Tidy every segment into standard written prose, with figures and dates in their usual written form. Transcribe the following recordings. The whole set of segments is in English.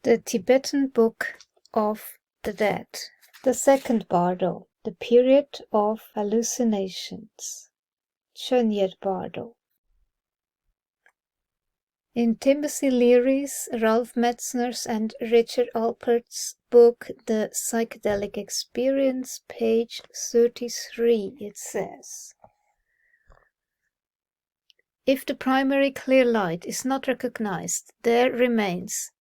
The Tibetan Book of the Dead. The second Bardo. The period of hallucinations. Chönyid Bardo. In Timothy Leary's, Ralph Metzner's, and Richard Alpert's book The Psychedelic Experience, page 33, it says, if the primary clear light is not recognized, there remains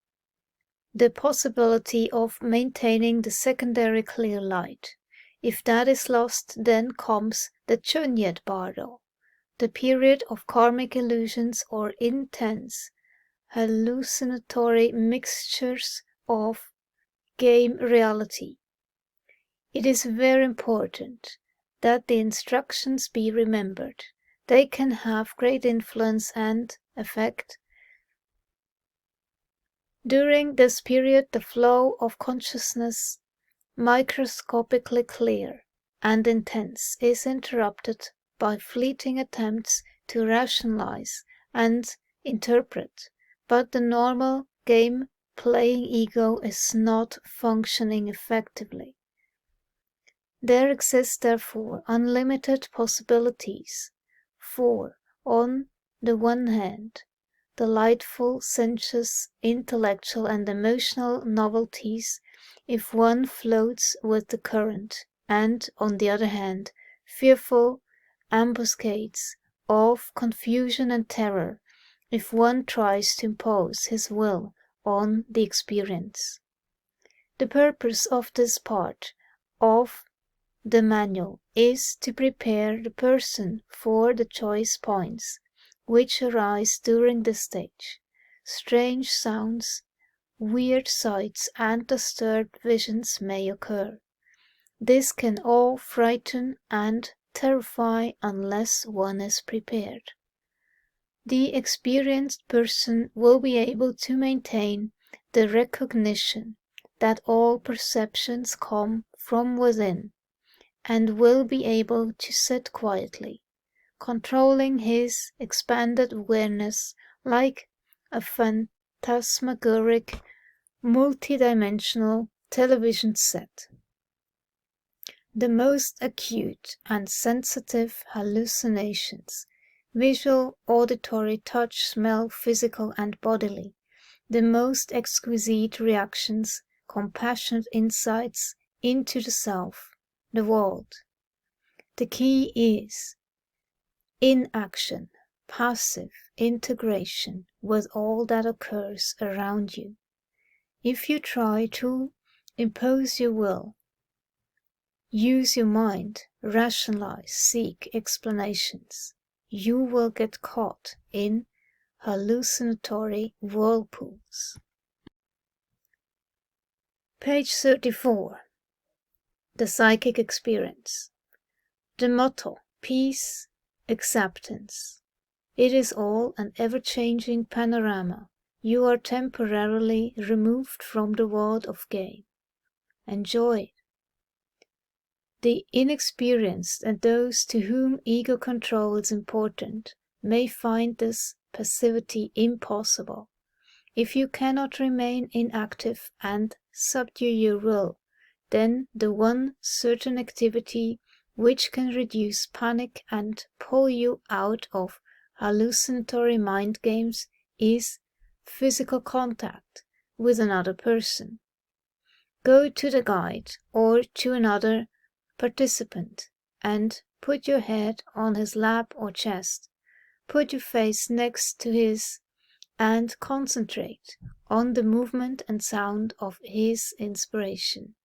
the possibility of maintaining the secondary clear light. If that is lost, then comes the Chönyid Bardo, the period of karmic illusions or intense, hallucinatory mixtures of game reality. It is very important that the instructions be remembered. They can have great influence and effect. During this period, the flow of consciousness, microscopically clear and intense, is interrupted by fleeting attempts to rationalize and interpret, but the normal game-playing ego is not functioning effectively. There exist, therefore, unlimited possibilities for, on the one hand, delightful, sensuous, intellectual, and emotional novelties if one floats with the current, and, on the other hand, fearful ambuscades of confusion and terror if one tries to impose his will on the experience. The purpose of this part of the manual is to prepare the person for the choice points which arise during this stage. Strange sounds, weird sights, and disturbed visions may occur. This can all frighten and terrify unless one is prepared. The experienced person will be able to maintain the recognition that all perceptions come from within, and will be able to sit quietly, controlling his expanded awareness like a phantasmagoric, multidimensional television set. The most acute and sensitive hallucinations, visual, auditory, touch, smell, physical and bodily, the most exquisite reactions, compassionate insights into the self, the world. The key is inaction, passive integration with all that occurs around you. If you try to impose your will, use your mind, rationalize, seek explanations, you will get caught in hallucinatory whirlpools. Page 34. The Psychic Experience. The motto, peace, acceptance. It is all an ever-changing panorama. You are temporarily removed from the world of game. Enjoy it. The inexperienced and those to whom ego control is important may find this passivity impossible. If you cannot remain inactive and subdue your will, then the one certain activity which can reduce panic and pull you out of hallucinatory mind games is physical contact with another person. Go to the guide or to another participant and put your head on his lap or chest. Put your face next to his and concentrate on the movement and sound of his inspiration.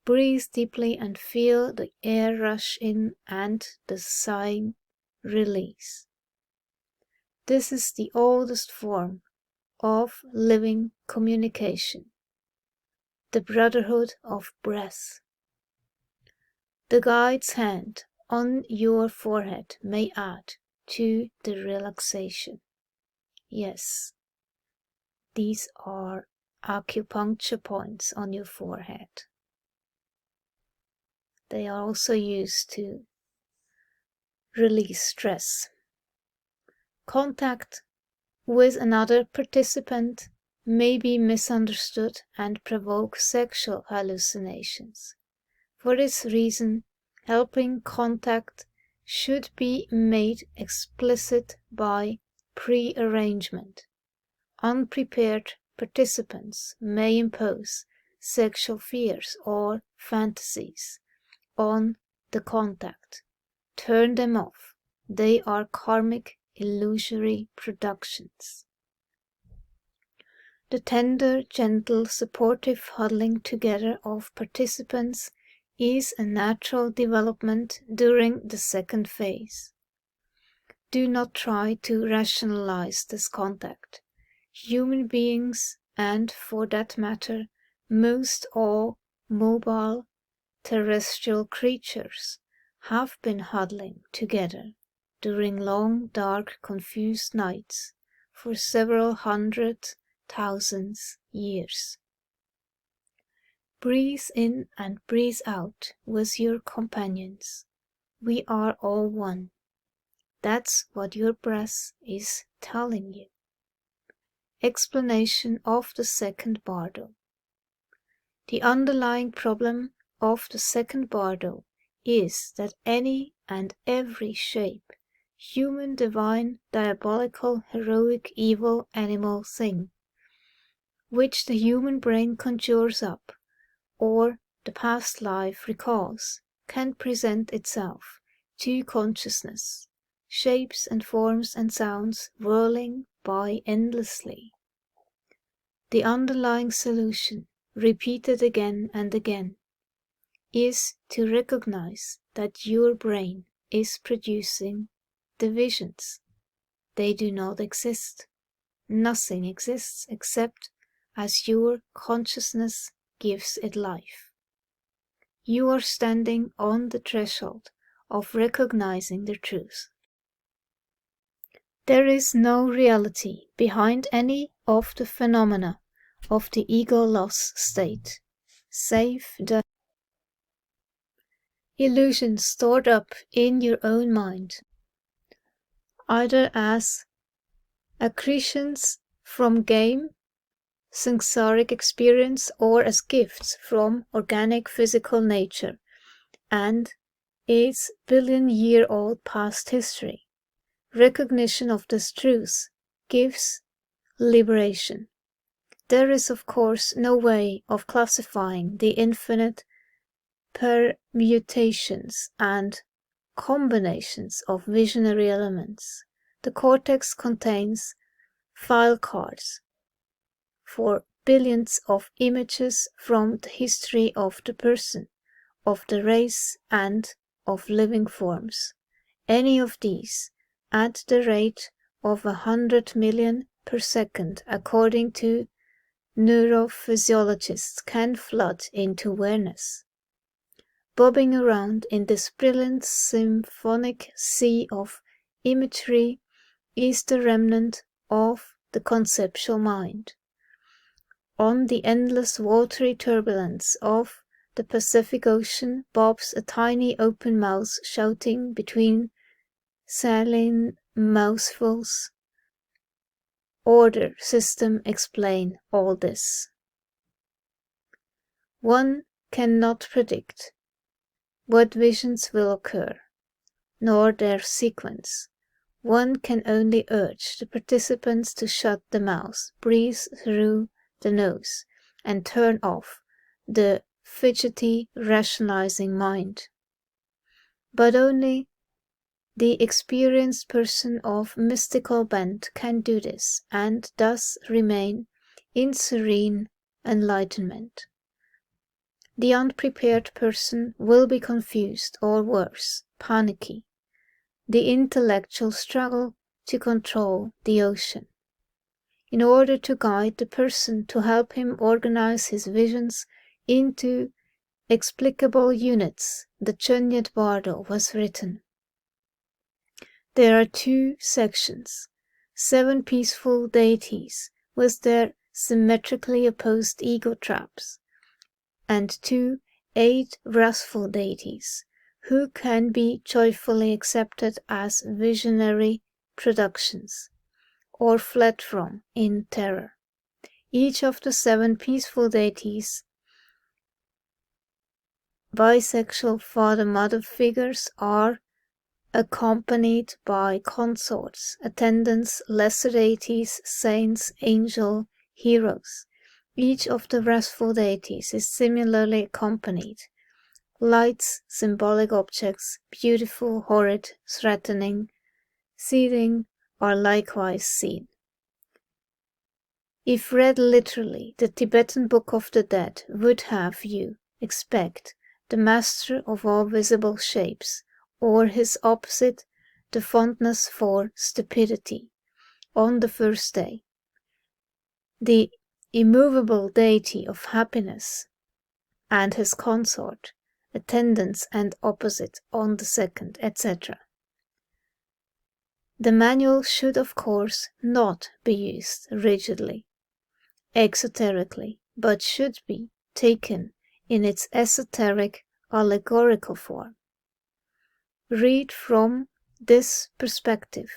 Breathe deeply and feel the air rush in and the sighing release. This is the oldest form of living communication, the brotherhood of breath. The guide's hand on your forehead may add to the relaxation. Yes, these are acupuncture points on your forehead. They are also used to release stress. Contact with another participant may be misunderstood and provoke sexual hallucinations. For this reason, helping contact should be made explicit by pre-arrangement. Unprepared participants may impose sexual fears or fantasies on the contact. Turn them off. They are karmic, illusory productions. The tender, gentle, supportive huddling together of participants is a natural development during the second phase. Do not try to rationalize this contact. Human beings, and for that matter, most all mobile terrestrial creatures, have been huddling together during long, dark, confused nights for several 100,000 years. Breathe in and breathe out with your companions. We are all one. That's what your breath is telling you. Explanation of the second Bardo. The underlying problem of the second Bardo is that any and every shape, human, divine, diabolical, heroic, evil, animal thing, which the human brain conjures up, or the past life recalls, can present itself to consciousness, shapes and forms and sounds whirling by endlessly. The underlying solution, repeated again and again, is to recognize that your brain is producing the visions. They do not exist. Nothing exists except as your consciousness gives it life. You are standing on the threshold of recognizing the truth. There is no reality behind any of the phenomena of the ego-loss state, save the illusions stored up in your own mind, either as accretions from game, samsaric experience, or as gifts from organic physical nature and its billion-year-old past history. Recognition of this truth gives liberation. There is, of course, no way of classifying the infinite permutations and combinations of visionary elements. The cortex contains file cards for billions of images from the history of the person, of the race, and of living forms. Any of these, at the rate of 100 million per second, according to neurophysiologists, can flood into awareness. Bobbing around in this brilliant symphonic sea of imagery is the remnant of the conceptual mind. On the endless watery turbulence of the Pacific Ocean bobs a tiny open mouth shouting between saline mouthfuls. Order, system, explain all this. One cannot predict what visions will occur, nor their sequence. One can only urge the participants to shut the mouth, breathe through the nose, and turn off the fidgety, rationalizing mind. But only the experienced person of mystical bent can do this, and thus remain in serene enlightenment. The unprepared person will be confused, or worse, panicky. The intellectual struggle to control the ocean. In order to guide the person, to help him organize his visions into explicable units, the Chönyid Bardo was written. There are two sections, 7 peaceful deities with their symmetrically opposed ego traps, and 8 wrathful deities, who can be joyfully accepted as visionary productions, or fled from in terror. Each of the 7 peaceful deities, bisexual father-mother figures, are accompanied by consorts, attendants, lesser deities, saints, angel, heroes. Each of the restful deities is similarly accompanied. Lights, symbolic objects, beautiful, horrid, threatening, seething, are likewise seen. If read literally, the Tibetan Book of the Dead would have you expect the master of all visible shapes, or his opposite, the fondness for stupidity, on the first day, the immovable deity of happiness, and his consort, attendants and opposite, on the second, etc. The manual should of course not be used rigidly, exoterically, but should be taken in its esoteric allegorical form. Read from this perspective,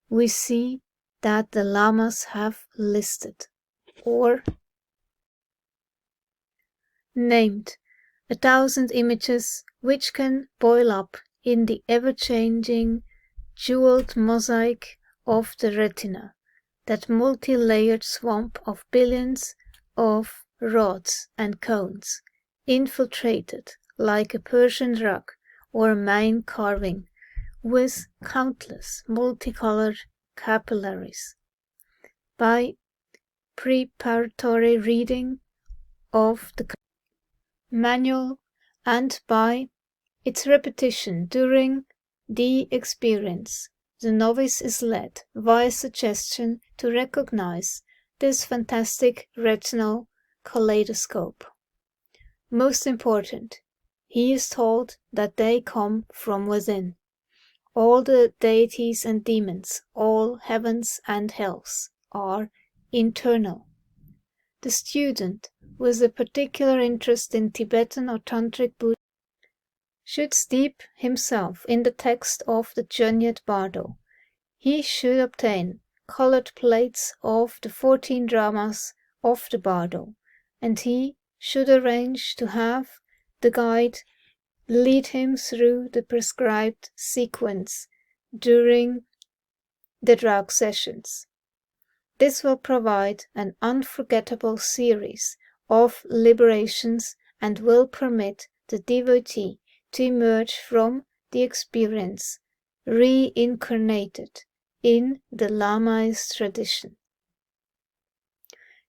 we see that the lamas have listed, or named, 1,000 images which can boil up in the ever-changing, jeweled mosaic of the retina, that multi-layered swamp of billions of rods and cones, infiltrated like a Persian rug or a Mayan carving, with countless multicolored capillaries. By preparatory reading of the manual and by its repetition during the experience, the novice is led via suggestion to recognize this fantastic retinal kaleidoscope. Most important, he is told that they come from within. All the deities and demons, all heavens and hells, are internal. The student with a particular interest in Tibetan or Tantric Buddhism should steep himself in the text of the Chönyid Bardo. He should obtain colored plates of the 14 dramas of the Bardo, and he should arrange to have the guide lead him through the prescribed sequence during the drug sessions. This will provide an unforgettable series of liberations and will permit the devotee to emerge from the experience reincarnated in the Lamaist tradition.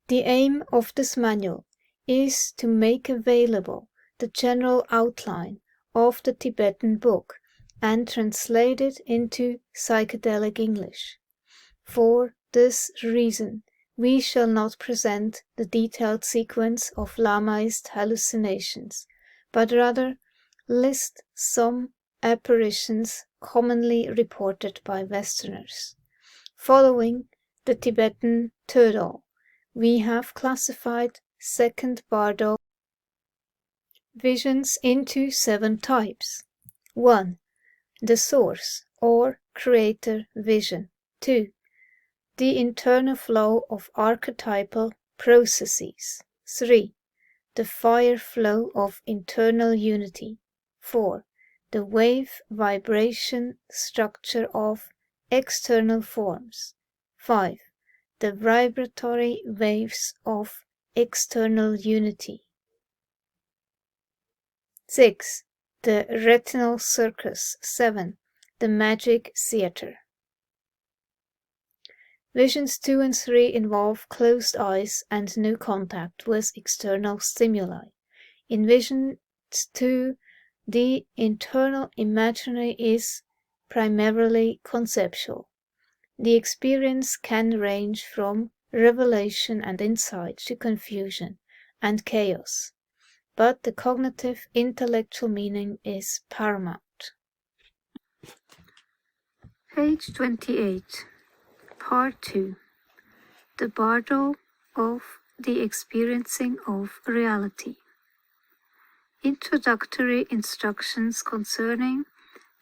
The aim of this manual is to make available the general outline of the Tibetan book and translate it into psychedelic English. For this reason, we shall not present the detailed sequence of Lamaist hallucinations, but rather list some apparitions commonly reported by Westerners. Following the Tibetan Tödol, we have classified Second Bardo visions into 7 types. 1. The source or creator vision. 2. The internal flow of archetypal processes. 3. The fire flow of internal unity. 4. The wave vibration structure of external forms. 5. The vibratory waves of external unity. 6. The retinal circus. 7. The magic theater. Visions 2 and 3 involve closed eyes and no contact with external stimuli. In Vision 2, the internal imaginary is primarily conceptual. The experience can range from revelation and insight to confusion and chaos, but the cognitive intellectual meaning is paramount. Page 28. Part 2. The Bardo of the Experiencing of Reality. Introductory instructions concerning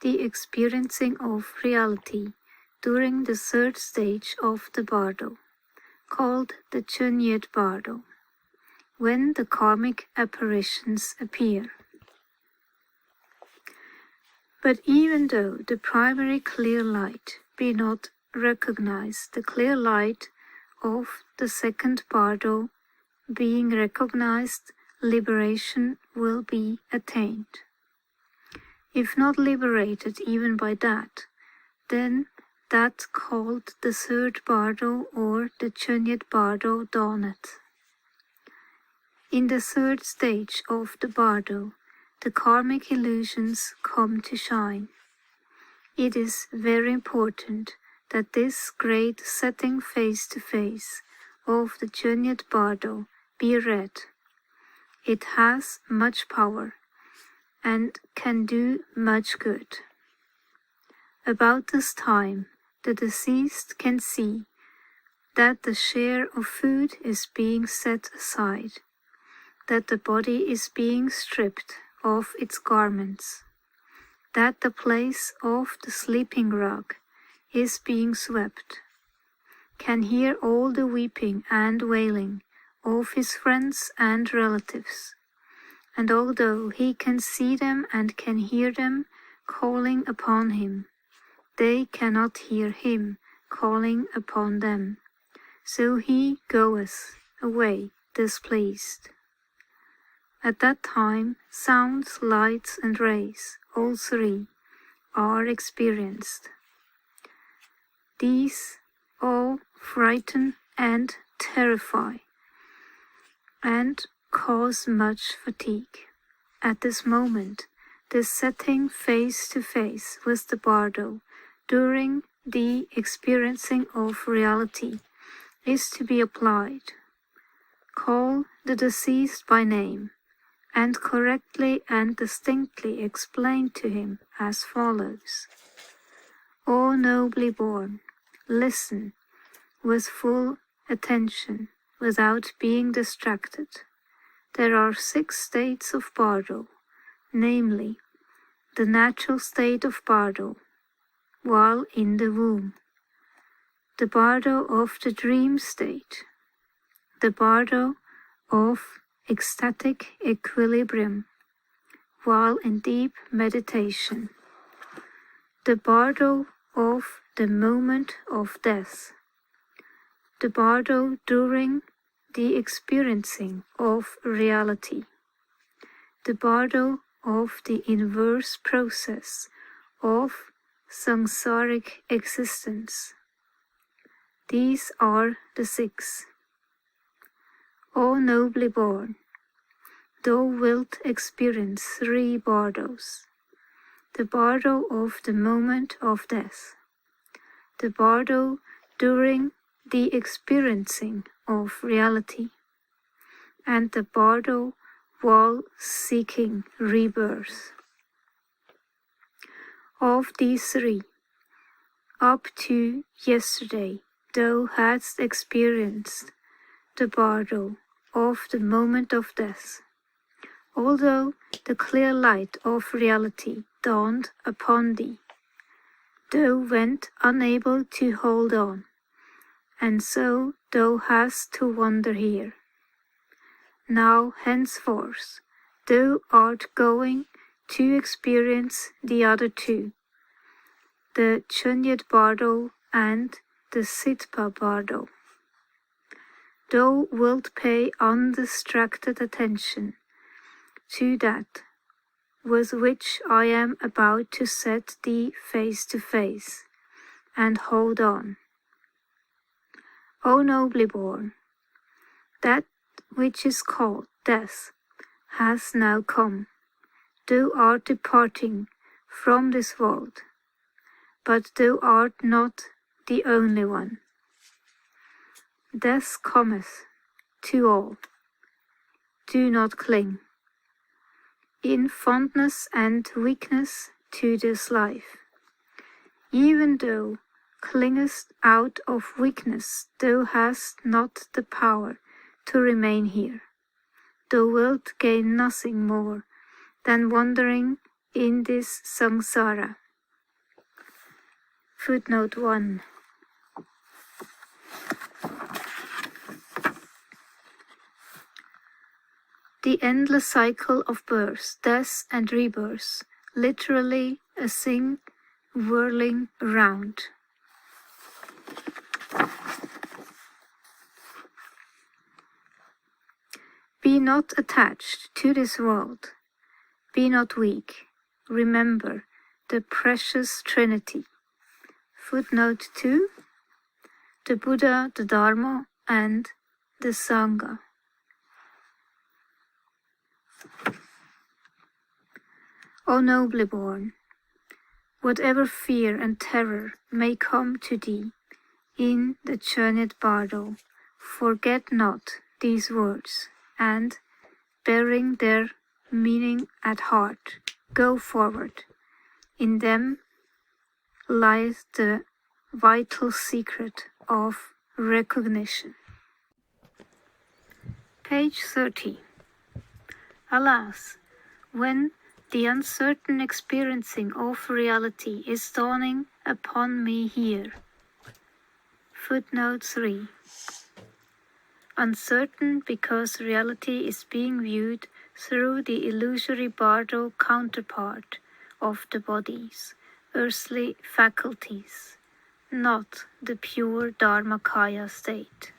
the experiencing of reality during the 3rd stage of the Bardo. called the Chönyid Bardo, when the karmic apparitions appear. But even though the primary clear light be not recognized, the clear light of the second Bardo being recognized, liberation will be attained. If not liberated even by that, then that called the third Bardo or the Chönyid Bardo dawneth. In the third stage of the Bardo, the karmic illusions come to shine. It is very important that this great setting face to face of the Chönyid Bardo be read. It has much power and can do much good. About this time, the deceased can see that the share of food is being set aside, that the body is being stripped of its garments, that the place of the sleeping rug is being swept, can hear all the weeping and wailing of his friends and relatives, and although he can see them and can hear them calling upon him, they cannot hear him calling upon them, so he goeth away displeased. At that time, sounds, lights, and rays, all three, are experienced. These all frighten and terrify, and cause much fatigue. At this moment, the setting face to face with the Bardo during the experiencing of reality is to be applied. Call the deceased by name, and correctly and distinctly explain to him as follows. O nobly born, listen with full attention without being distracted. There are 6 states of Bardo, namely, the natural state of Bardo, while in the womb, the Bardo of the dream state, the Bardo of ecstatic equilibrium, while in deep meditation, the Bardo of the moment of death, the Bardo during the experiencing of reality, the Bardo of the inverse process of samsaric existence. These are the 6. O nobly born, thou wilt experience 3 Bardos, the Bardo of the moment of death, the Bardo during the experiencing of reality, and the Bardo while seeking rebirth. Of these 3, up to yesterday, thou hadst experienced the Bardo of the moment of death. Although the clear light of reality dawned upon thee, thou went unable to hold on, and so thou hast to wander here. Now henceforth thou art going to experience the other 2, the Chönyid Bardo and the Sitpa Bardo. Thou wilt pay undistracted attention to that with which I am about to set thee face to face, and hold on. O nobly born, that which is called death has now come. Thou art departing from this world, but thou art not the only one. Death cometh to all. Do not cling in fondness and weakness to this life. Even though clingest out of weakness, thou hast not the power to remain here. Thou wilt gain nothing more than wandering in this samsara. Footnote 1. the endless cycle of birth, death, and rebirth, literally a thing whirling round. Be not attached to this world. Be not weak. Remember the precious Trinity. Footnote 2. The Buddha, the Dharma, and the Sangha. O nobly born, whatever fear and terror may come to thee in the Chönyid Bardo, forget not these words, and, bearing their meaning at heart, go forward. In them lies the vital secret of recognition. Page 30. Alas, when the uncertain experiencing of reality is dawning upon me here. Footnote 3. Uncertain because reality is being viewed through the illusory Bardo counterpart of the body's earthly faculties, not the pure Dharmakaya state.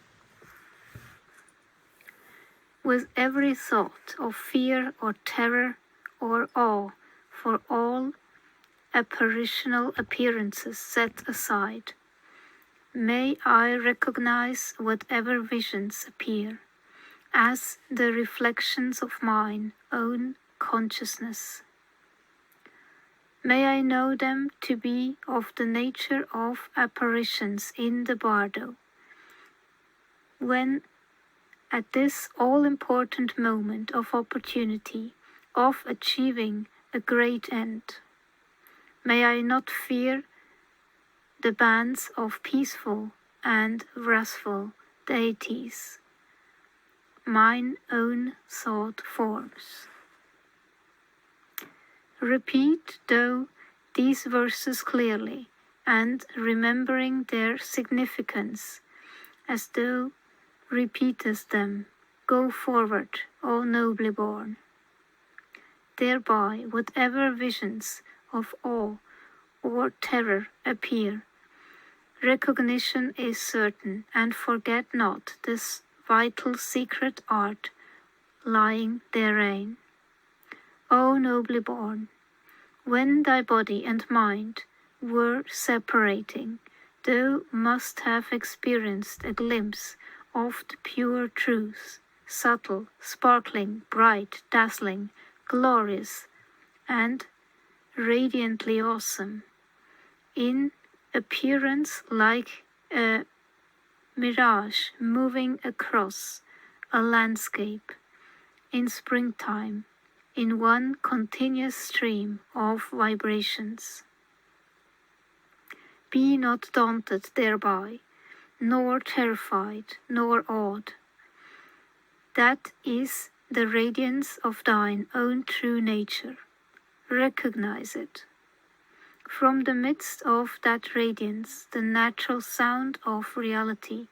With every thought of fear or terror or awe for all apparitional appearances set aside, may I recognize whatever visions appear as the reflections of mine own consciousness. May I know them to be of the nature of apparitions in the Bardo, when at this all-important moment of opportunity of achieving a great end, may I not fear the bands of peaceful and wrathful deities, mine own thought forms. Repeat, though, these verses clearly, and remembering their significance, as thou repeatest them, go forward, O nobly born. Thereby, whatever visions of awe or terror appear, recognition is certain, and forget not this vital secret art lying therein. O nobly born, when thy body and mind were separating, thou must have experienced a glimpse of the pure truth, subtle, sparkling, bright, dazzling, glorious, and radiantly awesome, in appearance like a mirage moving across a landscape in springtime in one continuous stream of vibrations. Be not daunted thereby, nor terrified, nor awed. That is the radiance of thine own true nature. Recognize it. From the midst of that radiance, the natural sound of reality,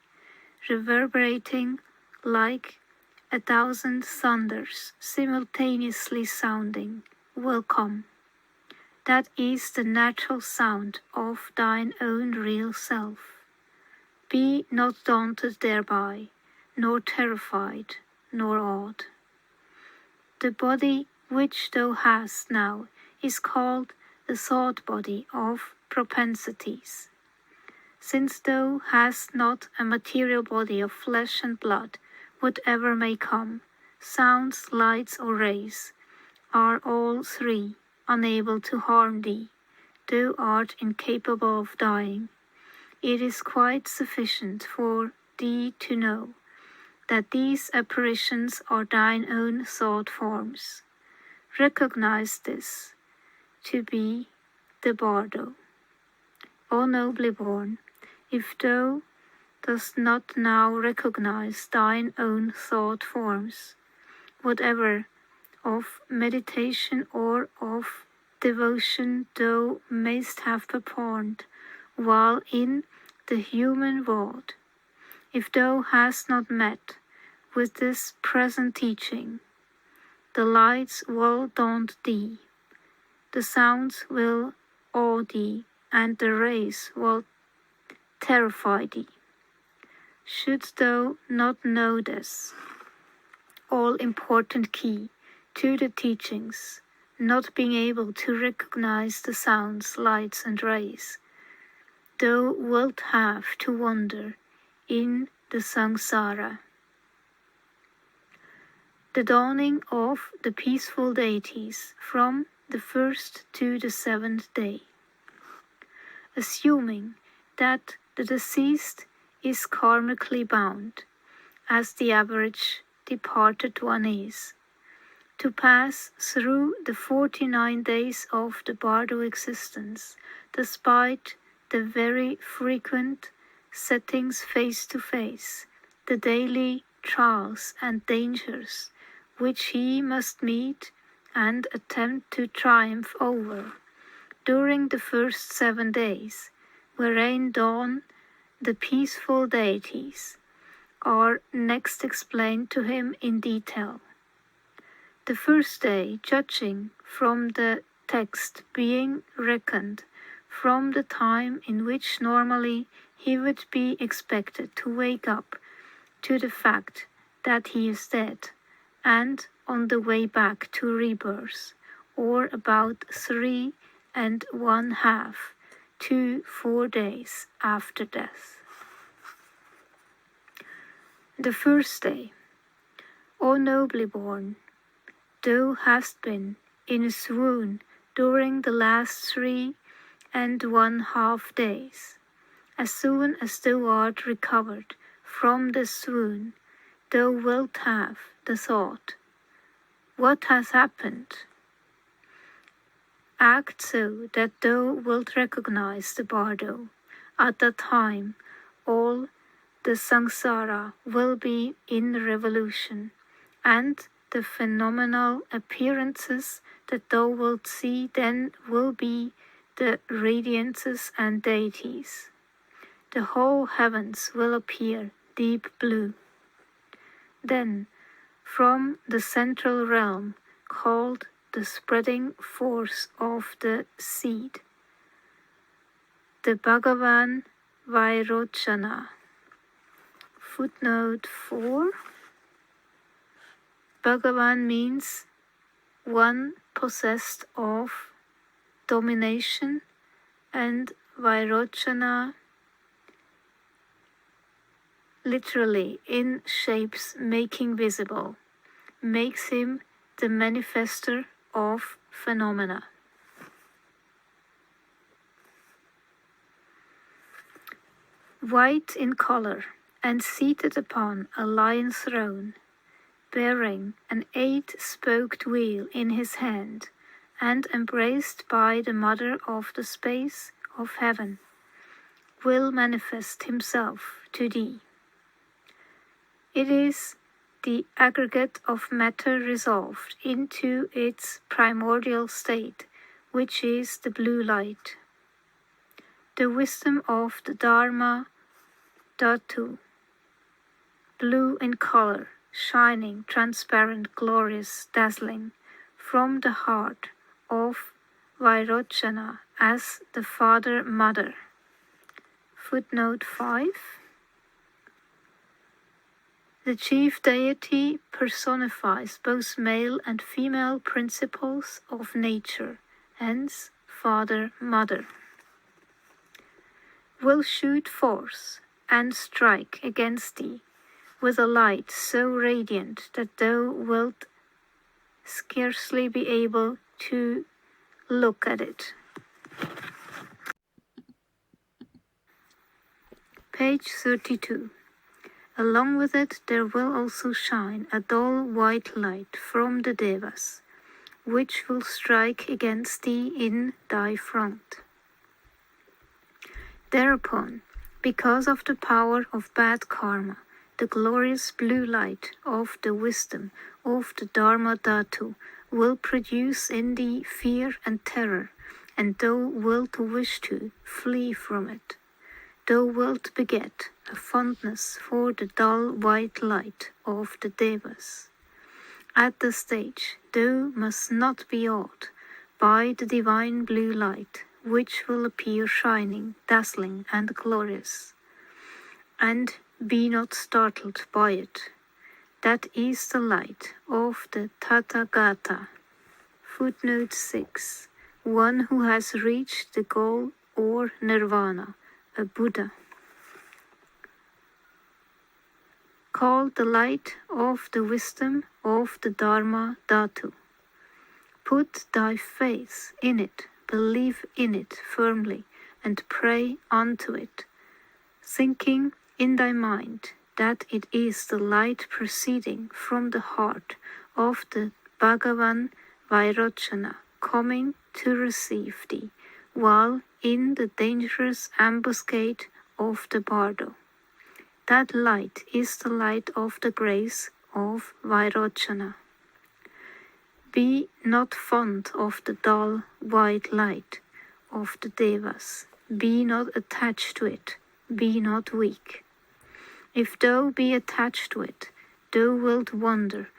reverberating like 1,000 thunders simultaneously sounding, will come. That is the natural sound of thine own real self. Be not daunted thereby, nor terrified, nor awed. The body which thou hast now is called the thought body of propensities. Since thou hast not a material body of flesh and blood, whatever may come, sounds, lights, or rays, are all three unable to harm thee. Thou art incapable of dying. It is quite sufficient for thee to know that these apparitions are thine own thought forms. Recognize this to be the Bardo. O nobly born, if thou dost not now recognize thine own thought forms, whatever of meditation or of devotion thou mayst have performed while in the human world, if thou hast not met with this present teaching, the lights will daunt thee, the sounds will awe thee, and the rays will terrify thee. Shouldst thou not know this all-important key to the teachings, not being able to recognize the sounds, lights, and rays, thou wilt have to wander in the samsara. The dawning of the peaceful deities from the first to the seventh day. Assuming that the deceased is karmically bound, as the average departed one is, to pass through the 49 days of the Bardo existence, despite the very frequent settings face to face, the daily trials and dangers which he must meet and attempt to triumph over during the first 7 days, wherein dawn the peaceful deities, are next explained to him in detail. The first day, judging from the text, being reckoned from the time in which normally he would be expected to wake up to the fact that he is dead, and on the way back to rebirth, or about 3½ to 4 days after death. The first day. O nobly born, thou hast been in a swoon during the last 3½ days. As soon as thou art recovered from the swoon, thou wilt have the thought, what has happened? Act so that thou wilt recognize the Bardo. At that time, all the samsara will be in revolution, and the phenomenal appearances that thou wilt see then will be the radiances and deities. The whole heavens will appear deep blue. Then, from the central realm, called the spreading force of the seed, the Bhagavan Vairochana. Footnote 4. Bhagavan means one possessed of domination, and Vairochana literally in shapes making visible, makes him the manifester of phenomena. White in color and seated upon a lion's throne, bearing an 8-spoked wheel in his hand, and embraced by the Mother of the space of heaven, will manifest himself to thee. It is the aggregate of matter resolved into its primordial state, which is the blue light. The wisdom of the Dharma Dhatu, blue in color, shining, transparent, glorious, dazzling, from the heart of Vairochana as the Father-Mother. Footnote 5. The chief deity personifies both male and female principles of nature, hence Father-Mother. Will shoot forth and strike against thee with a light so radiant that thou wilt scarcely be able to look at it. Page 32. Along with it there will also shine a dull white light from the Devas, which will strike against thee in thy front. Thereupon, because of the power of bad karma, the glorious blue light of the wisdom of the Dharma Dhatu will produce in thee fear and terror, and thou wilt wish to flee from it. Thou wilt beget a fondness for the dull white light of the Devas. At the stage, thou must not be awed by the divine blue light, which will appear shining, dazzling, and glorious, and be not startled by it. That is the light of the Tathagata. Footnote 6. One who has reached the goal or nirvana, a Buddha. Called the light of the wisdom of the Dharma Dhatu. Put thy faith in it, believe in it firmly, and pray unto it, thinking in thy mind that it is the light proceeding from the heart of the Bhagavan Vairochana coming to receive thee, while in the dangerous ambuscade of the Bardo. That light is the light of the grace of Vairochana. Be not fond of the dull white light of the Devas. Be not attached to it. Be not weak. If thou be attached to it, thou wilt wander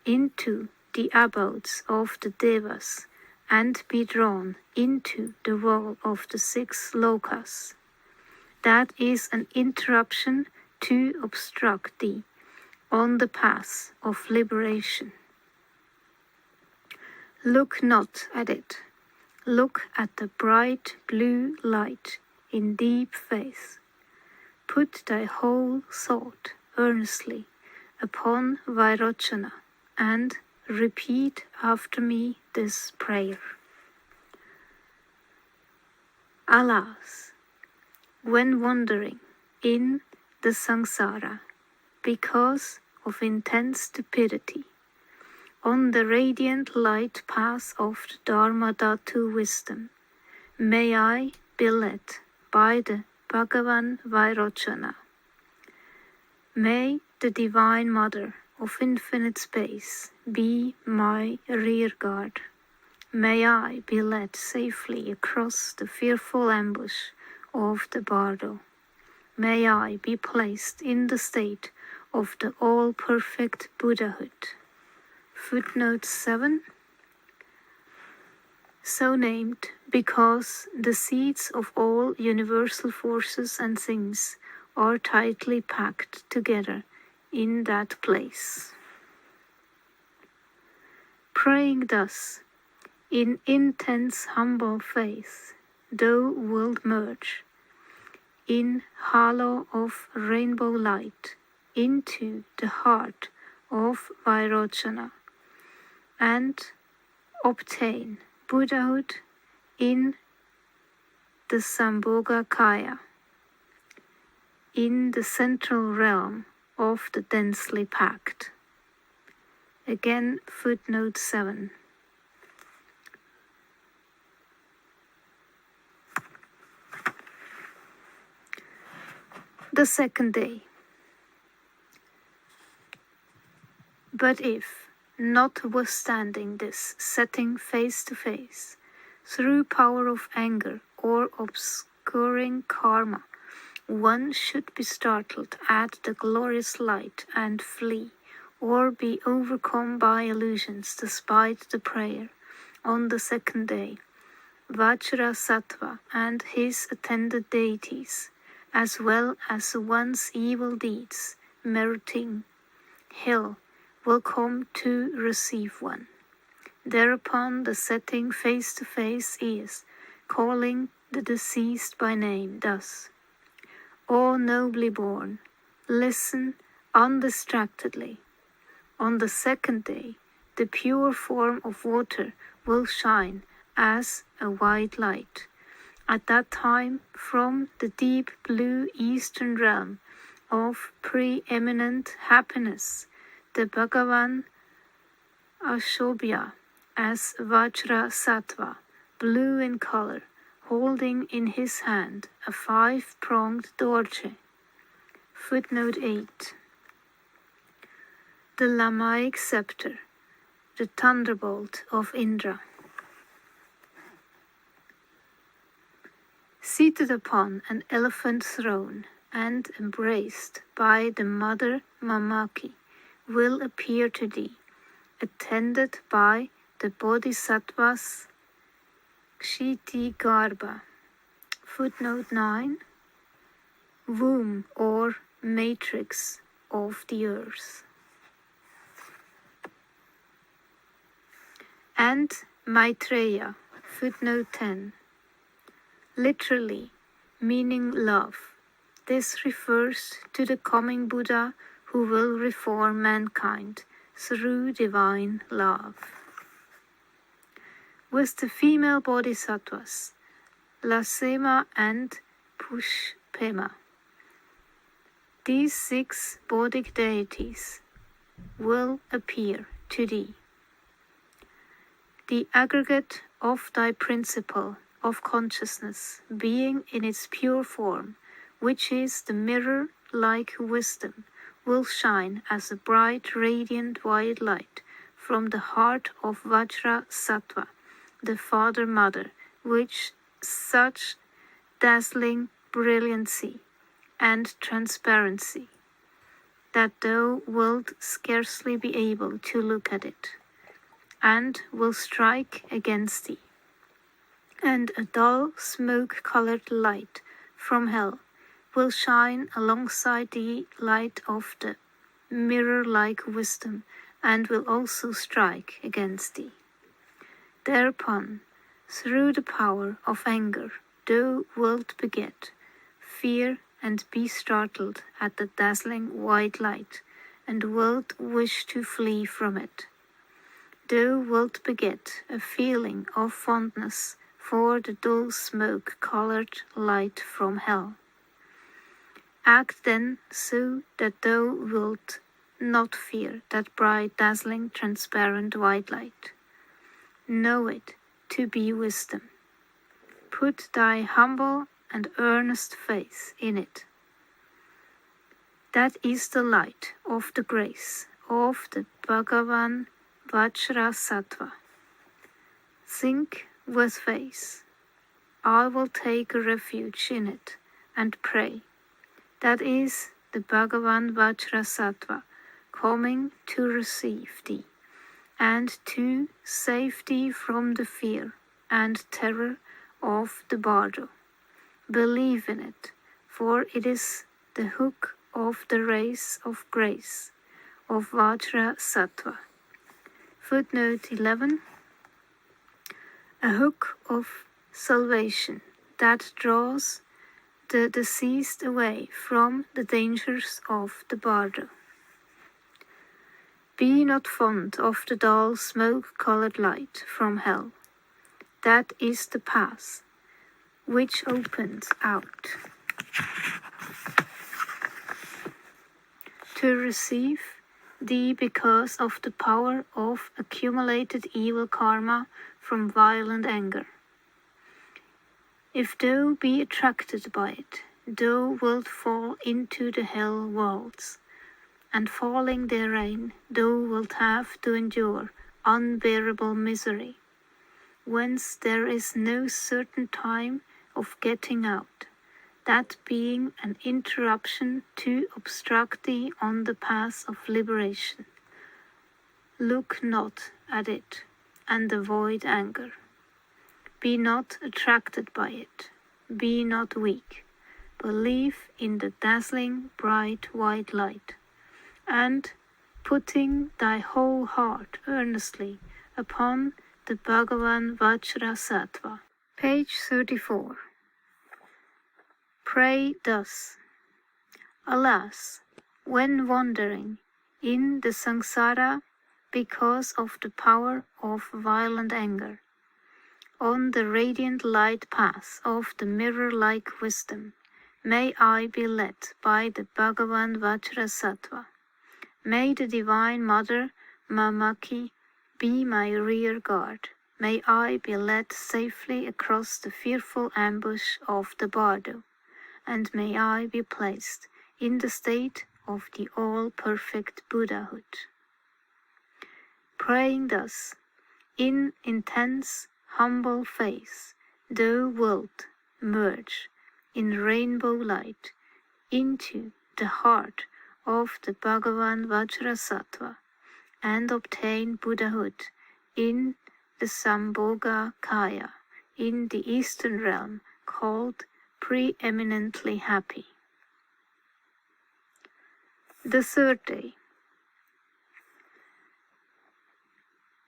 into the abodes of the Devas and be drawn into the wall of the 6 lokas. That is an interruption to obstruct thee on the path of liberation. Look not at it. Look at the bright blue light in deep faith. Put thy whole thought earnestly upon Vairochana and repeat after me this prayer. Alas, when wandering in the samsara because of intense stupidity, on the radiant light path of the Dharma Dhatu wisdom, may I be led by the Bhagavan Vairochana. May the Divine Mother of infinite space be my rear guard. May I be led safely across the fearful ambush of the Bardo. May I be placed in the state of the all-perfect Buddhahood. Footnote 7. So named because the seeds of all universal forces and things are tightly packed together in that place. Praying thus, in intense humble faith, thou wilt merge in halo of rainbow light into the heart of Vairochana and obtain Buddhahood in the Sambhoga Kaya, in the central realm of the densely packed. Again, footnote 7. The second day. But if, notwithstanding this setting face to face, through power of anger or obscuring karma, one should be startled at the glorious light and flee, or be overcome by illusions despite the prayer, on the second day, Vajrasattva and his attendant deities, as well as one's evil deeds, meriting hell, will come to receive one. Thereupon the setting face to face is, calling the deceased by name thus, O nobly born, listen undistractedly. On the second day, the pure form of water will shine as a white light. At that time, from the deep blue eastern realm of preeminent happiness, the Bhagavan Ashobhya as Vajrasattva, blue in color, holding in his hand a 5-pronged dorje. Footnote 8. The Lamaic scepter, the thunderbolt of Indra. Seated upon an elephant throne and embraced by the mother Mamaki, will appear to thee attended by the Bodhisattvas Kshitigarbha. Footnote 9. Womb or matrix of the earth. And Maitreya. Footnote 10. Literally, meaning love. This refers to the coming Buddha who will reform mankind through divine love. With the female bodhisattvas, Lasema and Pushpema, these 6 Bodic deities will appear to thee. The aggregate of thy principle of consciousness, being in its pure form, which is the mirror-like wisdom, will shine as a bright, radiant white light from the heart of Vajra Sattva, the Father-Mother, which such dazzling brilliancy and transparency that thou wilt scarcely be able to look at it, and will strike against thee. And a dull smoke-colored light from hell will shine alongside the light of the mirror-like wisdom, and will also strike against thee. Thereupon, through the power of anger, thou wilt beget fear and be startled at the dazzling white light, and wilt wish to flee from it. Thou wilt beget a feeling of fondness for the dull smoke-colored light from hell. Act then so that thou wilt not fear that bright, dazzling, transparent white light. Know it to be wisdom. Put thy humble and earnest faith in it. That is the light of the grace of the Bhagavan Vajrasattva. Think with faith. I will take refuge in it and pray. That is the Bhagavan Vajrasattva coming to receive thee and to save thee from the fear and terror of the Bardo. Believe in it, for it is the hook of the race of grace of Vajrasattva. Footnote 11. A hook of salvation that draws the deceased away from the dangers of the Bardo. Be not fond of the dull smoke-colored light from hell. That is the path which opens out to receive thee because of the power of accumulated evil karma from violent anger. If thou be attracted by it, thou wilt fall into the hell worlds, and falling therein, thou wilt have to endure unbearable misery, whence there is no certain time of getting out, that being an interruption to obstruct thee on the path of liberation. Look not at it, and avoid anger. Be not attracted by it. Be not weak. Believe in the dazzling, bright white light, and putting thy whole heart earnestly upon the Bhagavan Vajrasattva. Page 34. Pray thus. Alas, when wandering in the samsara because of the power of violent anger, on the radiant light path of the mirror-like wisdom, may I be led by the Bhagavan Vajrasattva. May the Divine Mother Mamaki be my rear guard. May I be led safely across the fearful ambush of the Bardo, and may I be placed in the state of the all-perfect Buddhahood. Praying thus, in intense, humble faith, thou wilt merge in rainbow light into the heart of the Bhagavan Vajrasattva, and obtain Buddhahood in the Sambhoga Kaya, in the Eastern realm, called preeminently happy. The third day.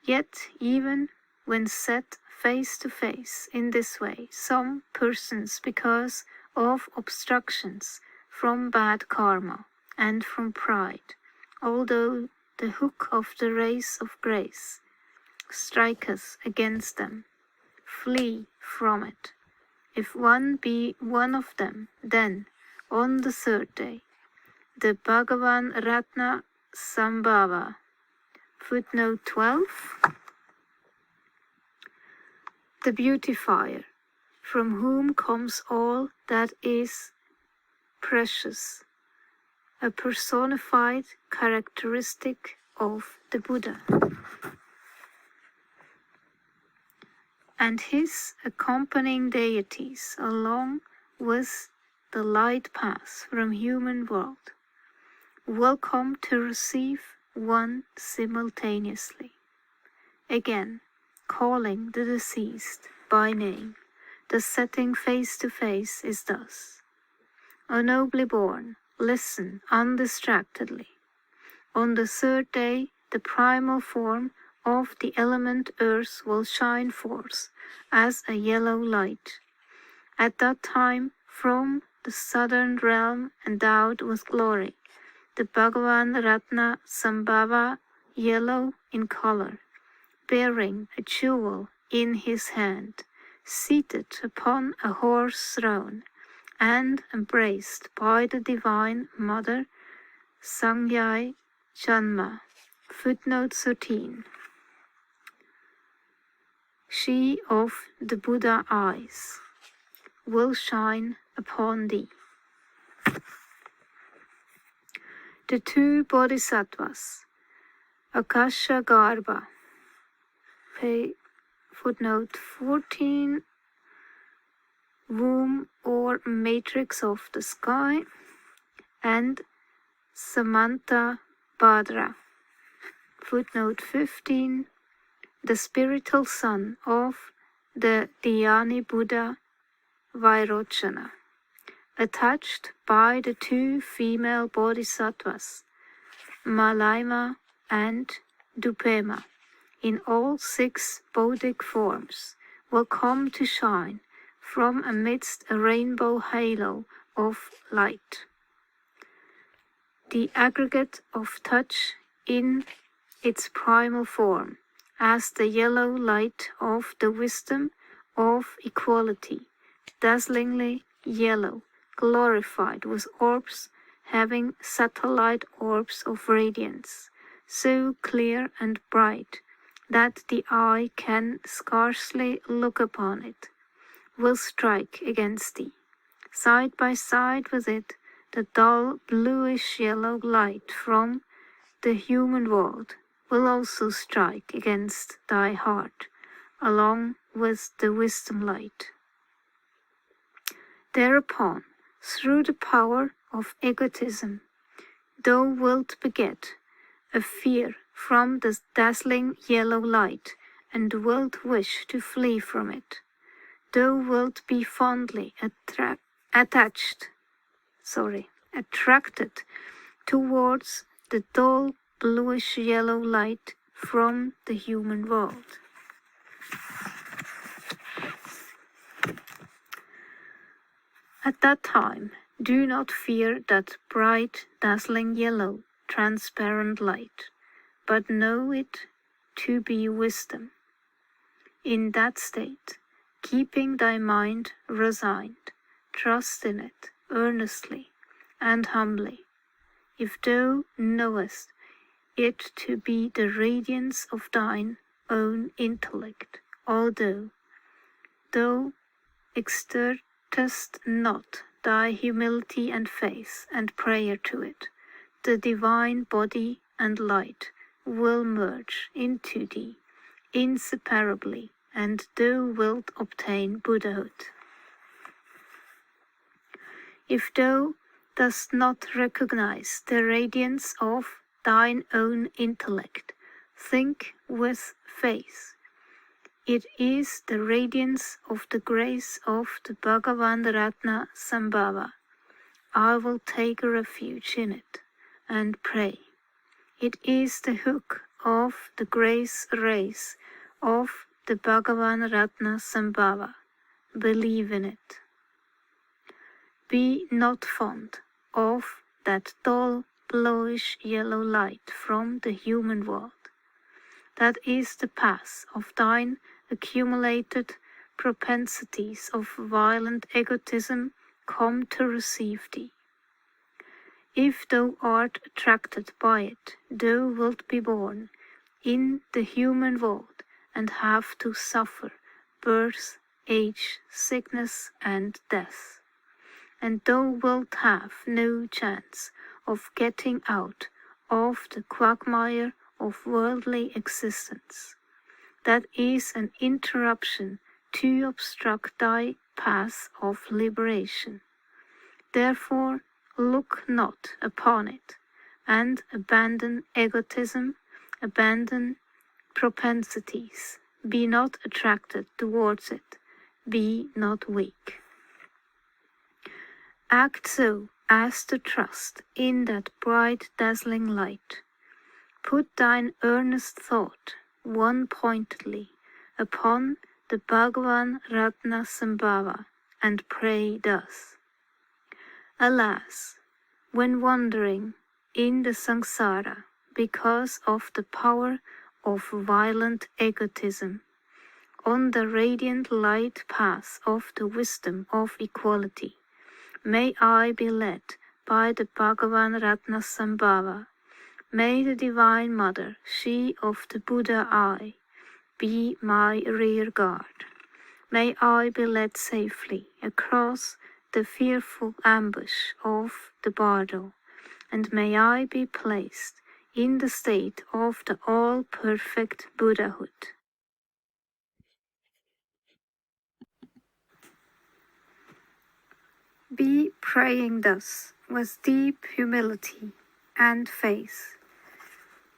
Yet even when set face to face in this way, some persons, because of obstructions from bad karma and from pride, although the hook of the race of grace striketh against them, flee from it. If one be one of them, then, on the third day, the Bhagavan Ratna Sambhava, footnote 12, the beautifier, from whom comes all that is precious, a personified characteristic of the Buddha, and his accompanying deities, along with the light path from human world, will come to receive one simultaneously. Again, calling the deceased by name, the setting face to face is thus: O nobly born, listen undistractedly. On the third day, the primal form of the element earth will shine forth as a yellow light. At that time, from the southern realm endowed with glory, the Bhagavan Ratna Sambhava, yellow in color, bearing a jewel in his hand, seated upon a horse throne, and embraced by the Divine Mother Sangyai Janma, footnote 13. She of the Buddha eyes will shine upon thee. The two bodhisattvas, Akasha Garbha, footnote 14, womb or matrix of the sky, and Samanta Bhadra, footnote 15, the spiritual son of the Dhyani Buddha Vairochana, attached by the two female bodhisattvas, Malaima and Dupema, in all six Bodic forms, will come to shine from amidst a rainbow halo of light. The aggregate of touch in its primal form, as the yellow light of the wisdom of equality, dazzlingly yellow, glorified with orbs having satellite orbs of radiance, so clear and bright that the eye can scarcely look upon it, will strike against thee. Side by side with it, the dull bluish-yellow light from the human world will also strike against thy heart, along with the wisdom light. Thereupon, through the power of egotism, thou wilt beget a fear from the dazzling yellow light, and wilt wish to flee from it. Thou wilt be fondly attracted towards the dull bluish yellow light from the human world. At that time, do not fear that bright, dazzling yellow, transparent light, but know it to be wisdom. In that state, keeping thy mind resigned, trust in it earnestly and humbly. If thou knowest it to be the radiance of thine own intellect, although thou exertest not thy humility and faith and prayer to it, the divine body and light will merge into thee inseparably, and thou wilt obtain Buddhahood. If thou dost not recognize the radiance of thine own intellect, Think with faith. It is the radiance of the grace of the Bhagavan Ratna Sambhava. I will take refuge in it and pray. It is the hook of the grace rays of the Bhagavan Ratna Sambhava. Believe in it. Be not fond of that dull, bluish yellow light from the human world. That is the path of thine accumulated propensities of violent egotism come to receive thee. If thou art attracted by it, thou wilt be born in the human world and have to suffer birth, age, sickness, and death. And thou wilt have no chance of getting out of the quagmire of worldly existence. That is an interruption to obstruct thy path of liberation. Therefore, look not upon it, and abandon egotism, abandon propensities. Be not attracted towards it, be not weak. Act so as to trust in that bright dazzling light. Put thine earnest thought one-pointedly upon the Bhagavan Ratna Sambhava and pray thus. Alas, when wandering in the samsara because of the power of violent egotism, on the radiant light path of the wisdom of equality, may I be led by the Bhagavan Ratna Sambhava. May the Divine Mother, she of the Buddha eye, be my rear guard. May I be led safely across the fearful ambush of the Bardo, and may I be placed in the state of the all-perfect Buddhahood. Be praying thus with deep humility and faith.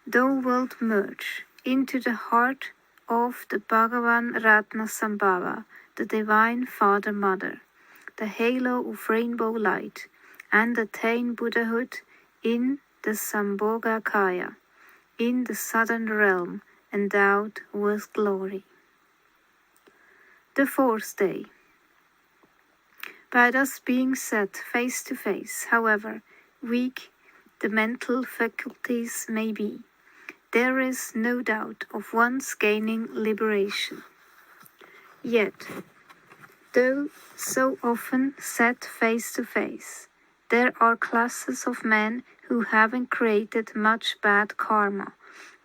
Thou wilt merge into the heart of the Bhagavan Ratna Sambhava, the Divine Father Mother, the halo of rainbow light, and attain Buddhahood in the Sambhogakaya, in the southern realm endowed with glory. The fourth day. By thus being set face to face, however weak the mental faculties may be, there is no doubt of one's gaining liberation. Yet, though so often set face to face, there are classes of men who, having created much bad karma,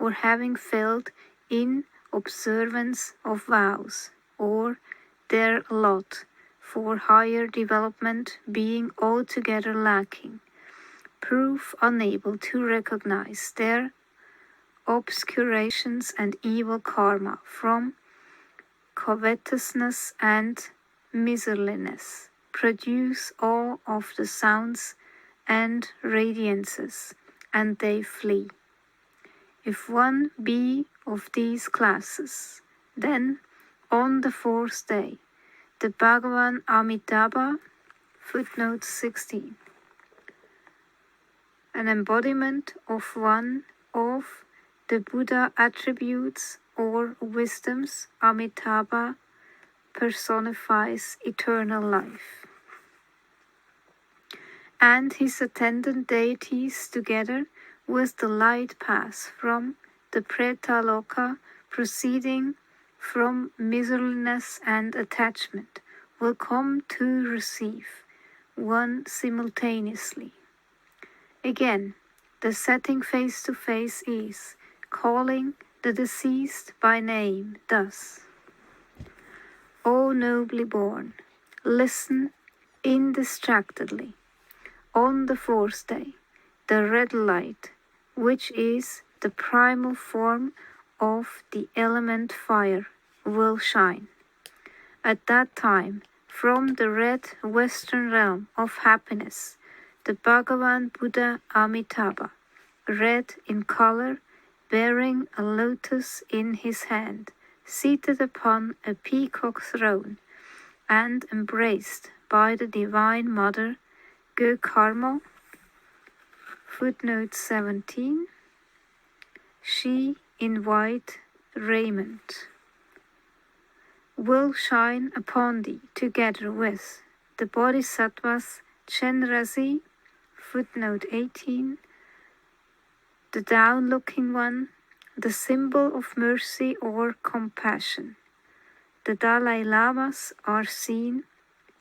or having failed in observance of vows, or their lot for higher development being altogether lacking, prove unable to recognize their obscurations and evil karma from covetousness and miserliness, produce awe of the sounds and radiances, and they flee. If one be of these classes, then on the fourth day, the Bhagavan Amitabha, footnote 16, an embodiment of one of the Buddha attributes or wisdoms, Amitabha personifies eternal life, and his attendant deities together with the light path from the Pretaloka proceeding from miserliness and attachment will come to receive one simultaneously. Again, the setting face to face is calling the deceased by name thus. O nobly born, listen indistractedly. On the fourth day, the red light, which is the primal form of the element fire, will shine. At that time, from the red western realm of happiness, the Bhagavan Buddha Amitabha, red in color, bearing a lotus in his hand, seated upon a peacock throne, and embraced by the Divine Mother, Ge Karma. Footnote 17. She in white raiment will shine upon thee together with the Bodhisattvas Chenrezig. Footnote 18. The down-looking one, the symbol of mercy or compassion. The Dalai Lamas are seen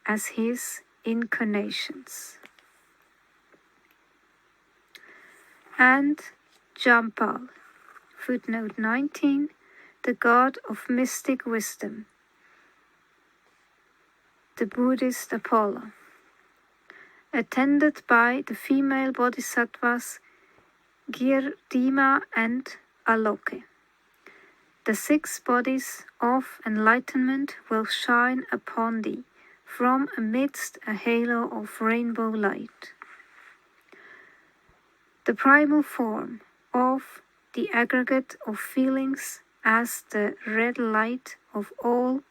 as his incarnations. And Jampal. Footnote 19. The god of mystic wisdom, the Buddhist Apollo, attended by the female bodhisattvas Girdima and Aloke. The 6 bodies of enlightenment will shine upon thee from amidst a halo of rainbow light. The primal form of the aggregate of feelings as the red light of all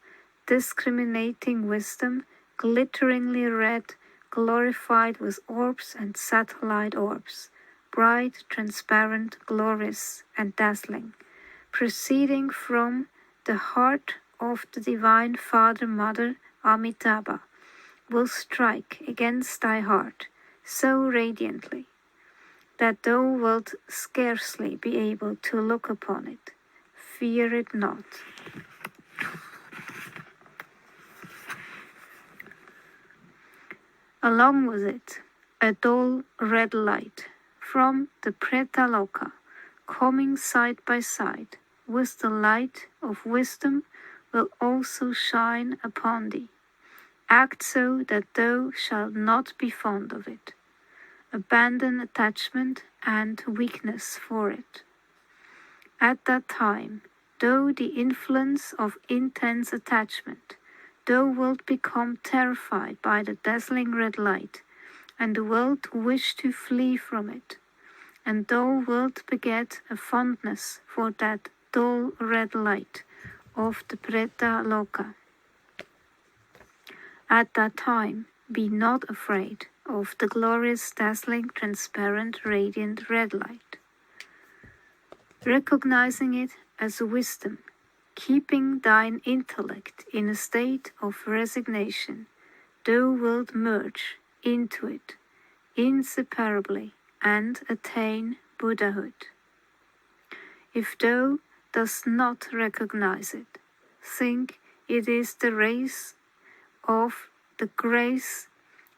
discriminating wisdom, glitteringly red, glorified with orbs and satellite orbs, bright, transparent, glorious, and dazzling, proceeding from the heart of the Divine Father Mother Amitabha, will strike against thy heart so radiantly that thou wilt scarcely be able to look upon it. Fear it not. Along with it, a dull red light from the Pretaloka, coming side by side with the light of wisdom, will also shine upon thee. Act so that thou shalt not be fond of it. Abandon attachment and weakness for it. At that time, though the influence of intense attachment, thou wilt become terrified by the dazzling red light, and wilt wish to flee from it, and thou wilt beget a fondness for that dull red light of the Preta Loka. At that time, be not afraid of the glorious, dazzling, transparent, radiant red light. Recognizing it as wisdom, keeping thine intellect in a state of resignation, thou wilt merge into it inseparably and attain Buddhahood. If thou dost not recognize it, think it is the race of the grace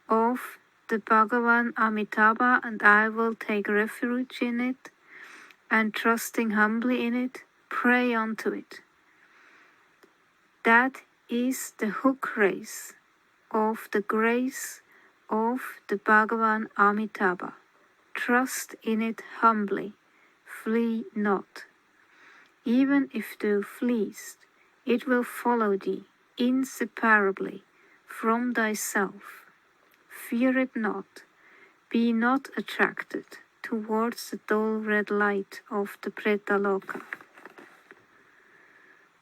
of the Bhagavan Amitabha, and I will take refuge in it, and trusting humbly in it, pray unto it. That is the hook race of the grace of the Bhagavan Amitabha. Trust in it humbly, flee not. Even if thou fleest, it will follow thee inseparably from thyself. Fear it not, be not attracted towards the dull red light of the Pretaloka.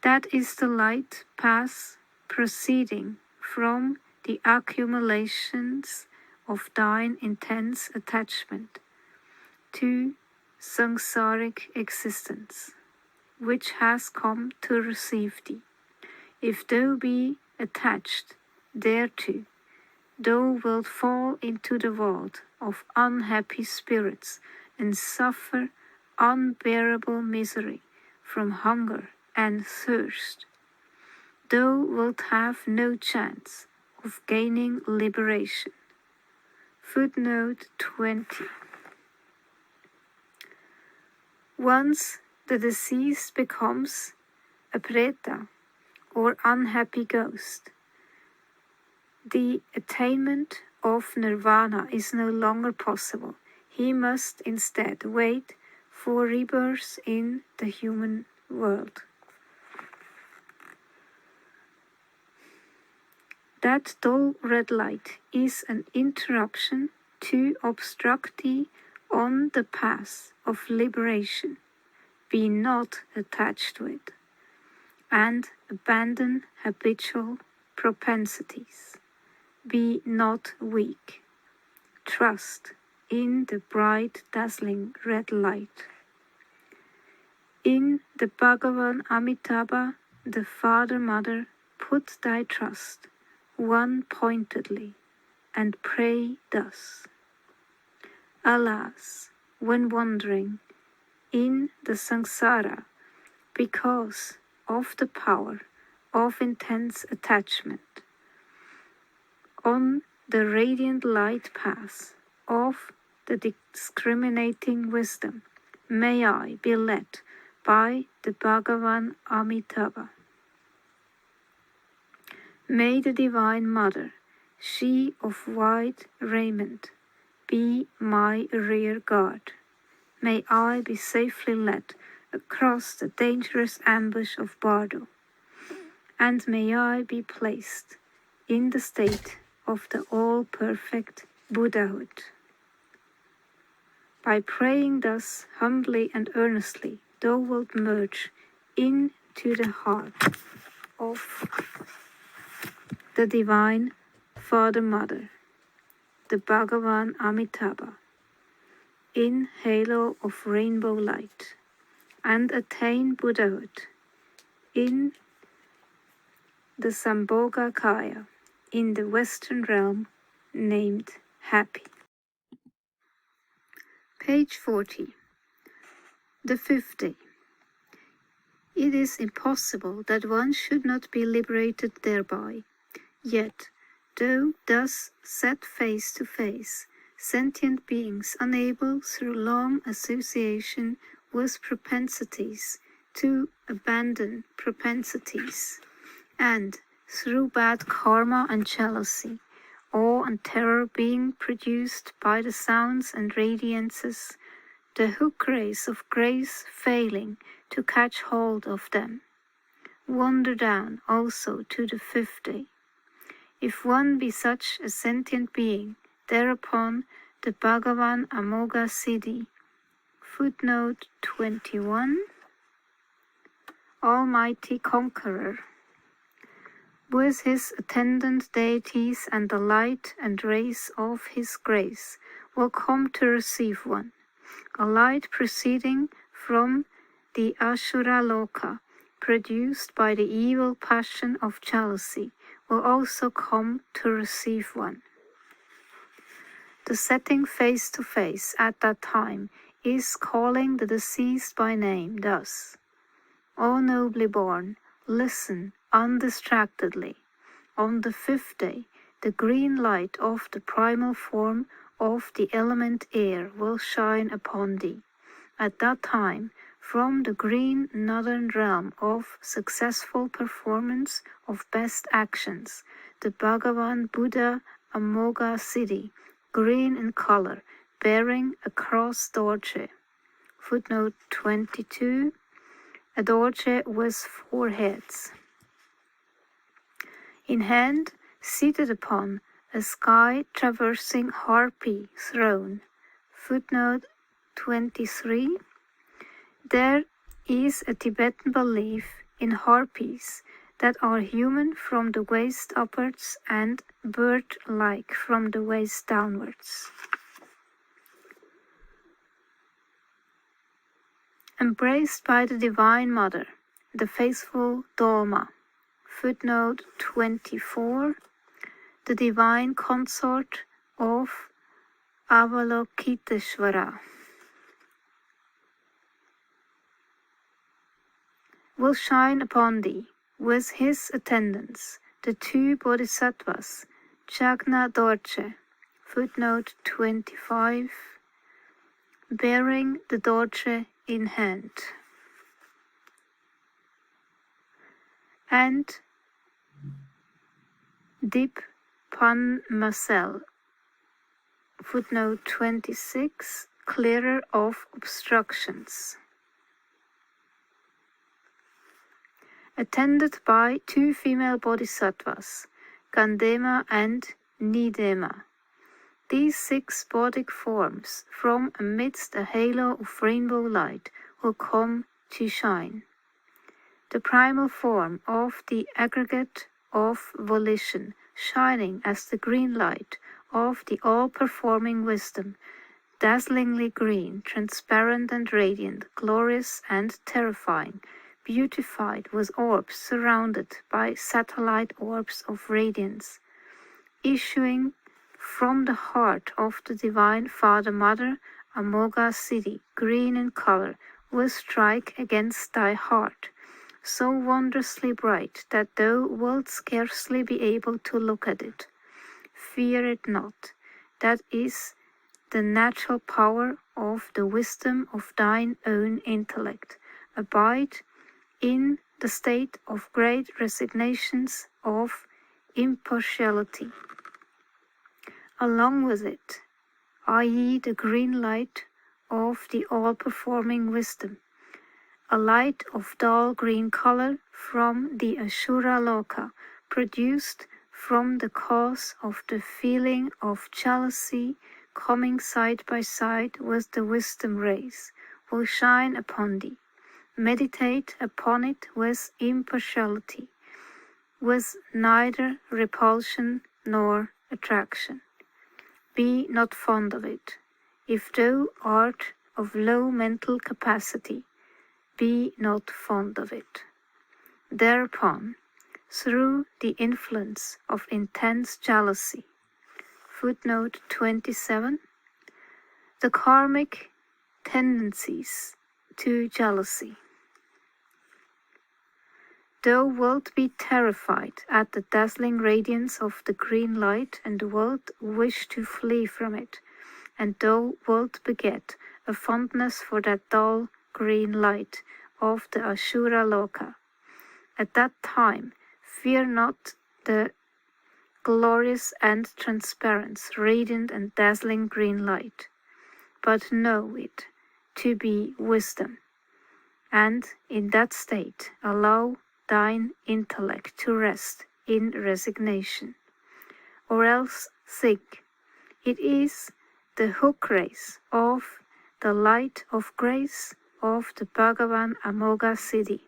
That is the light path proceeding from the accumulations of thine intense attachment to samsaric existence, which has come to receive thee. If thou be attached thereto, thou wilt fall into the world of unhappy spirits and suffer unbearable misery from hunger and thirst. Thou wilt have no chance of gaining liberation. Footnote 20. Once the deceased becomes a preta, or unhappy ghost, the attainment of nirvana is no longer possible. He must instead wait for rebirth in the human world. That dull red light is an interruption to obstruct thee on the path of liberation. be not attached to it, and abandon habitual propensities. Be not weak. Trust in the bright, dazzling red light. In the Bhagavan Amitabha, the Father-Mother, put thy trust one-pointedly, and pray thus. Alas, when wandering in the samsara, because of the power of intense attachment, on the radiant light path of the discriminating wisdom, may I be led by the Bhagavan Amitabha. May the Divine Mother, she of white raiment, be my rear guard. May I be safely led across the dangerous ambush of Bardo, and may I be placed in the state of the all-perfect Buddhahood. By praying thus humbly and earnestly, thou wilt merge into the heart of the Divine Father-Mother, the Bhagavan Amitabha, in halo of rainbow light, and attain Buddhahood in the Sambhoga Kaya, in the Western realm named Happy. Page 40. The fifth day. It is impossible that one should not be liberated thereby. Yet, though thus set face to face, sentient beings unable through long association with propensities to abandon propensities, and through bad karma and jealousy, awe and terror being produced by the sounds and radiances, the hook rays of grace failing to catch hold of them, wander down also to the fifth day. If one be such a sentient being, thereupon the Bhagavan Amoga Siddhi, footnote 21, Almighty Conqueror, with his attendant deities and the light and rays of his grace, will come to receive one. A light proceeding from the Ashura Loka, produced by the evil passion of jealousy, will also come to receive one. The setting face to face at that time is calling the deceased by name thus: O nobly born, listen undistractedly. On the fifth day, the green light of the primal form of the element air will shine upon thee. At that time, from the green northern realm of successful performance of best actions, the Bhagavan Buddha Amoga Siddhi, green in color, bearing a cross dorje, footnote 22, a dorje with 4 heads, in hand, seated upon a sky-traversing harpy throne, footnote 23. There is a Tibetan belief in harpies that are human from the waist upwards and bird-like from the waist downwards. Embraced by the Divine Mother, the faithful Dharma, footnote 24, the divine consort of Avalokiteshvara, will shine upon thee with his attendants, the 2 bodhisattvas, Jagna Dorje, footnote 25, bearing the Dorje in hand, and Dip Panmasel, footnote 26, clearer of obstructions, attended by 2 female bodhisattvas, Gandema and Nidema. These 6 bodic forms from amidst a halo of rainbow light will come to shine. The primal form of the aggregate of volition, shining as the green light of the all-performing wisdom, dazzlingly green, transparent and radiant, glorious and terrifying, beautified with orbs surrounded by satellite orbs of radiance, issuing from the heart of the Divine Father-Mother, Amoga City, green in color, will strike against thy heart, so wondrously bright that thou wilt scarcely be able to look at it. Fear it not. That is the natural power of the wisdom of thine own intellect. Abide in the state of great resignations of impartiality. Along with it, i.e. the green light of the all-performing wisdom, a light of dull green color from the Ashura Loka, produced from the cause of the feeling of jealousy coming side by side with the wisdom rays, will shine upon thee. Meditate upon it with impartiality, with neither repulsion nor attraction. Be not fond of it. If thou art of low mental capacity, be not fond of it. Thereupon, through the influence of intense jealousy, footnote 27, the karmic tendencies to jealousy, thou wilt be terrified at the dazzling radiance of the green light and wilt wish to flee from it, and thou wilt beget a fondness for that dull green light of the Ashura Loka. At that time, fear not the glorious and transparent, radiant and dazzling green light, but know it to be wisdom, and in that state allow thine intellect to rest in resignation, or else think it is the hook rays of the light of grace of the Bhagavan Amoga Siddhi,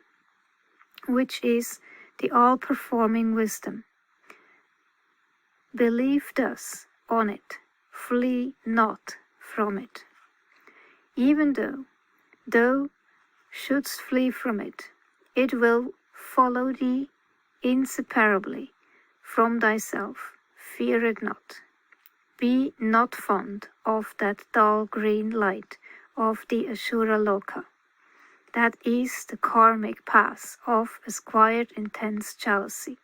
which is the all-performing wisdom. Believe thus on it, flee not from it. Even though thou shouldst flee from it, it will follow thee inseparably from thyself. Fear it not. Be not fond of that dull green light of the Ashura Loka. That is the karmic path of acquired intense jealousy,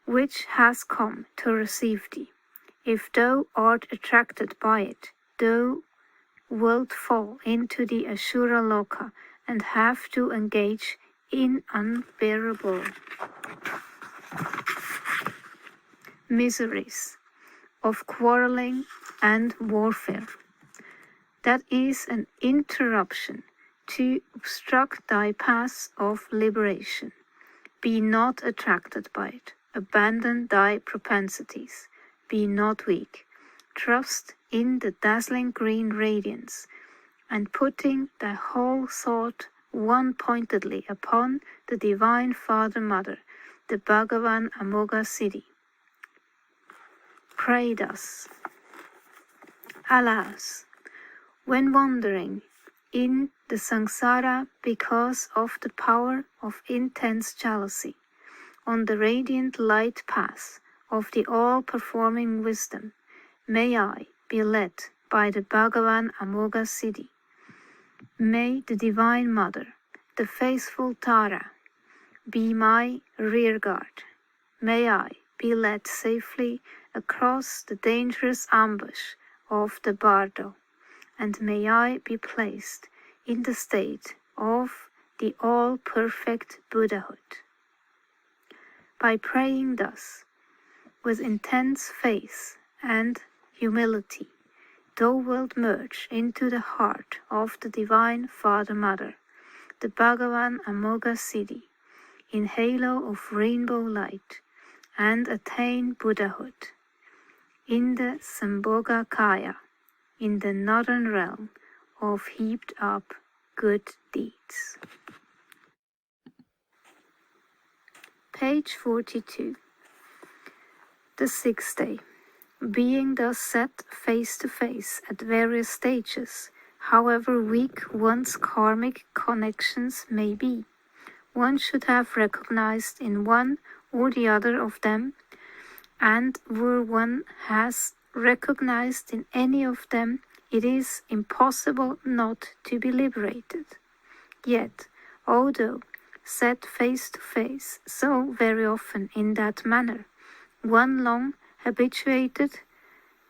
which has come to receive thee. If thou art attracted by it, thou wilt fall into the Ashura Loka and have to engage in unbearable miseries of quarreling and warfare. That is an interruption to obstruct thy path of liberation. Be not attracted by it. Abandon thy propensities. Be not weak. Trust in the dazzling green radiance, and putting thy whole thought one-pointedly upon the Divine Father-Mother, the Bhagavan Amoga Siddhi. Pray thus. Alas, when wandering in the samsara because of the power of intense jealousy, on the radiant light path of the all-performing wisdom, may I be led by the Bhagavan Amoga Siddhi. May the Divine Mother, the faithful Tara, be my rearguard. May I be led safely across the dangerous ambush of the Bardo, and may I be placed in the state of the all-perfect Buddhahood. By praying thus, with intense faith and humility, thou wilt merge into the heart of the Divine Father-Mother, the Bhagavan Amoga Siddhi, in halo of rainbow light, and attain Buddhahood. In the Sambhoga Kaya, in the northern realm of heaped up good deeds. Page 42. The sixth day. Being thus set face to face at various stages, however weak one's karmic connections may be, one should have recognized in one or the other of them, and where one has recognized in any of them, it is impossible not to be liberated. Yet, although set face to face so very often in that manner, one long habituated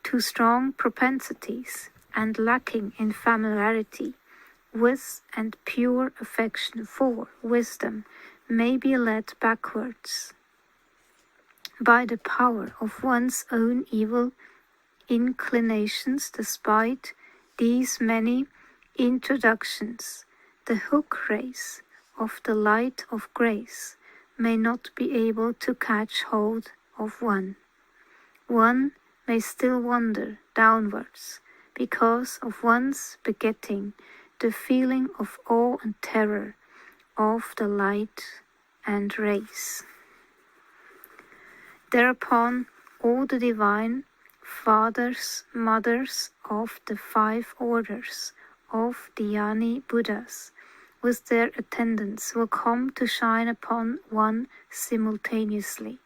to strong propensities and lacking in familiarity with and pure affection for wisdom may be led backwards by the power of one's own evil inclinations. Despite these many introductions, the hook rays of the light of grace may not be able to catch hold of one. One may still wander downwards because of one's begetting the feeling of awe and terror of the light and rays. Thereupon all the divine fathers, mothers of the 5 orders of Dhyani Buddhas with their attendants will come to shine upon one simultaneously.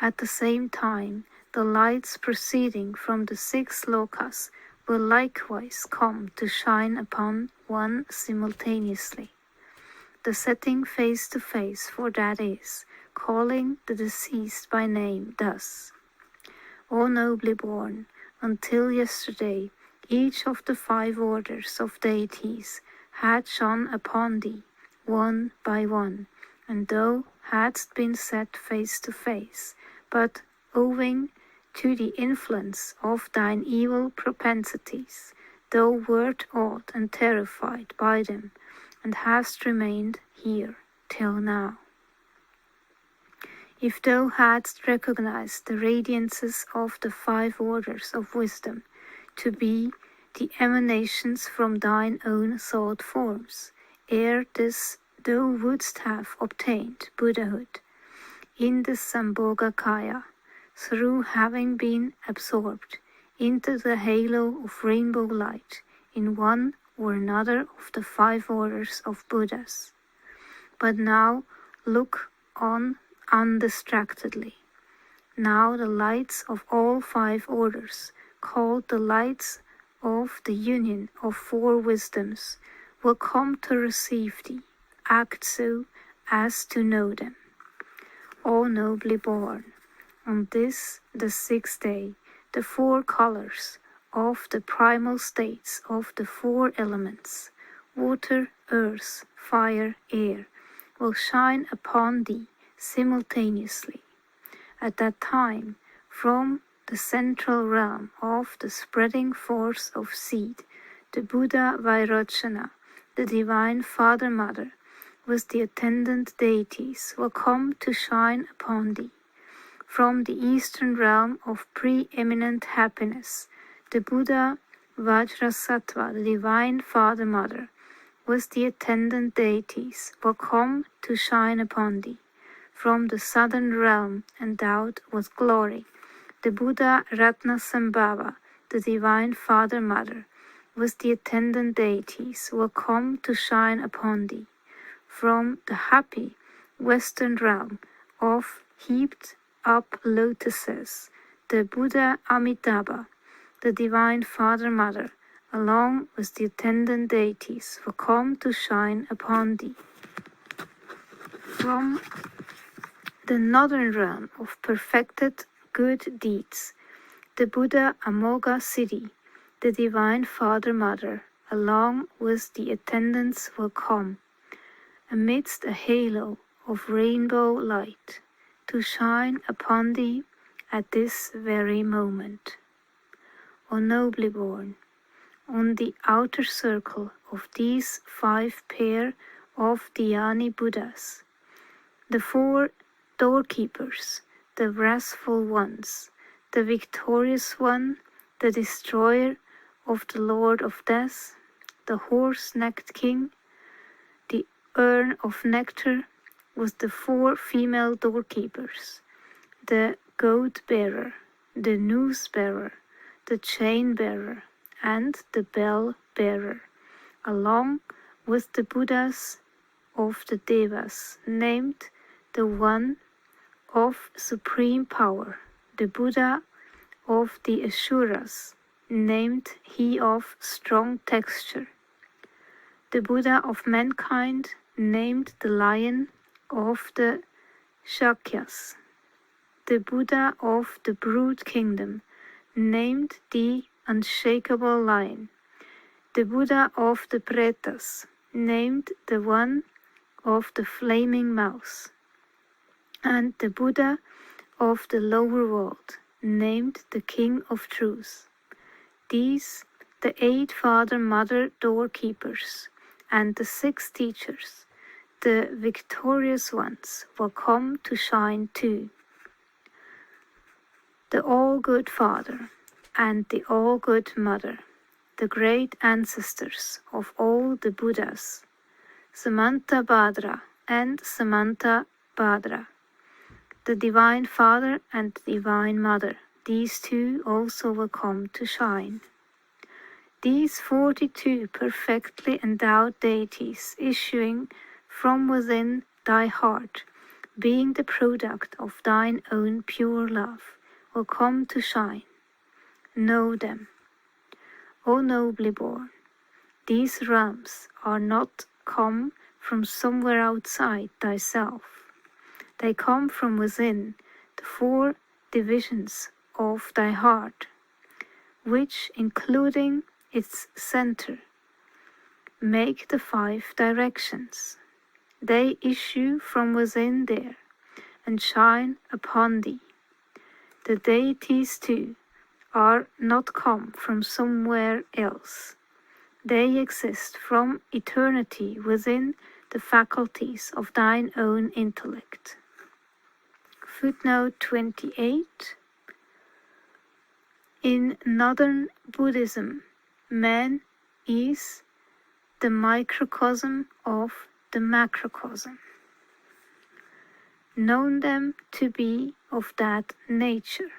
At the same time, the lights proceeding from the 6 lokas will likewise come to shine upon one simultaneously. The setting face to face, for that is, calling the deceased by name thus: O nobly born, until yesterday each of the 5 orders of deities had shone upon thee, one by one, and thou hadst been set face to face, but owing to the influence of thine evil propensities, thou wert awed and terrified by them, and hast remained here till now. If thou hadst recognized the radiances of the 5 orders of wisdom to be the emanations from thine own thought forms, ere this thou wouldst have obtained Buddhahood in the Sambhogakaya, through having been absorbed into the halo of rainbow light in one or another of the 5 orders of Buddhas. But now look on undistractedly. Now the lights of all 5 orders, called the lights of the union of 4 wisdoms, will come to receive thee. Act so as to know them. O nobly born, on this the 6th day, the 4 colors of the primal states of the 4 elements, water, earth, fire, air, will shine upon thee simultaneously. At that time, from the central realm of the spreading force of seed, the Buddha Vairocana, the divine Father-Mother, with the attendant deities, will come to shine upon thee. From the eastern realm of preeminent happiness, the Buddha Vajrasattva, the divine Father-Mother, with the attendant deities, will come to shine upon thee. From the southern realm, endowed with glory, the Buddha Ratnasambhava, the divine Father-Mother, with the attendant deities, will come to shine upon thee. From the happy western realm of heaped up lotuses, the Buddha Amitabha, the divine Father-Mother, along with the attendant deities, will come to shine upon thee. From the northern realm of perfected good deeds, the Buddha Amoga Siddhi, the divine Father-Mother, along with the attendants, will come, amidst a halo of rainbow light, to shine upon thee at this very moment. O nobly born, on the outer circle of these 5 pair of Dhyani Buddhas, the 4 doorkeepers, the wrathful ones, the victorious one, the destroyer of the Lord of Death, the horse-necked king, the urn of nectar with the 4 female doorkeepers, the goat-bearer, the noose-bearer, the chain-bearer, and the bell-bearer, along with the Buddhas of the Devas, named the one of supreme power, the Buddha of the Asuras, named he of strong texture, the Buddha of mankind, named the lion of the Shakyas, the Buddha of the brood kingdom, named the unshakable lion, the Buddha of the Pretas, named the one of the flaming mouse, and the Buddha of the lower world, named the King of Truth. These, the 8 father-mother doorkeepers, and the 6 teachers, the victorious ones, will come to shine too. The all-good Father and the all-good Mother, the great ancestors of all the Buddhas, Samanta Bhadra and Samanta Bhadra, the Divine Father and the Divine Mother, these 2 also will come to shine. These 42 perfectly endowed deities issuing from within thy heart, being the product of thine own pure love, will come to shine. Know them. O nobly born, these realms are not come from somewhere outside thyself. They come from within the 4 divisions of thy heart, which, including its center, make the 5 directions. They issue from within there and shine upon thee. The deities too are not come from somewhere else. They exist from eternity within the faculties of thine own intellect. Footnote 28. In Northern Buddhism, man is the microcosm of the macrocosm. Known them to be of that nature.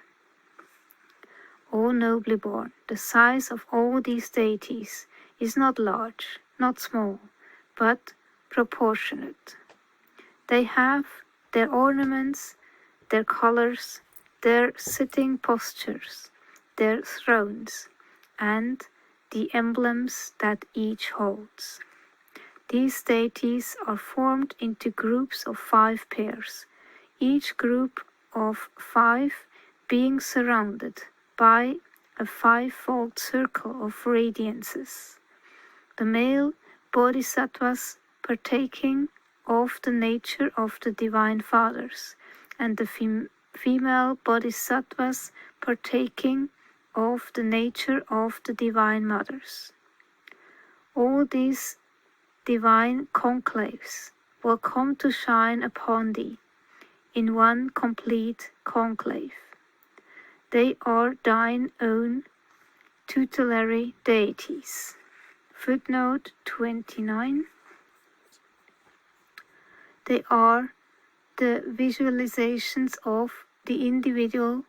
O nobly born, the size of all these deities is not large, not small, but proportionate. They have their ornaments, their colors, their sitting postures, their thrones, and the emblems that each holds. These deities are formed into groups of 5 pairs, each group of 5 being surrounded by a 5-fold circle of radiances. The male bodhisattvas partaking of the nature of the Divine Fathers, and the female bodhisattvas partaking of the nature of the Divine Mothers. All these divine conclaves will come to shine upon thee in one complete conclave. They are thine own tutelary deities. Footnote 29. They are the visualizations of the individual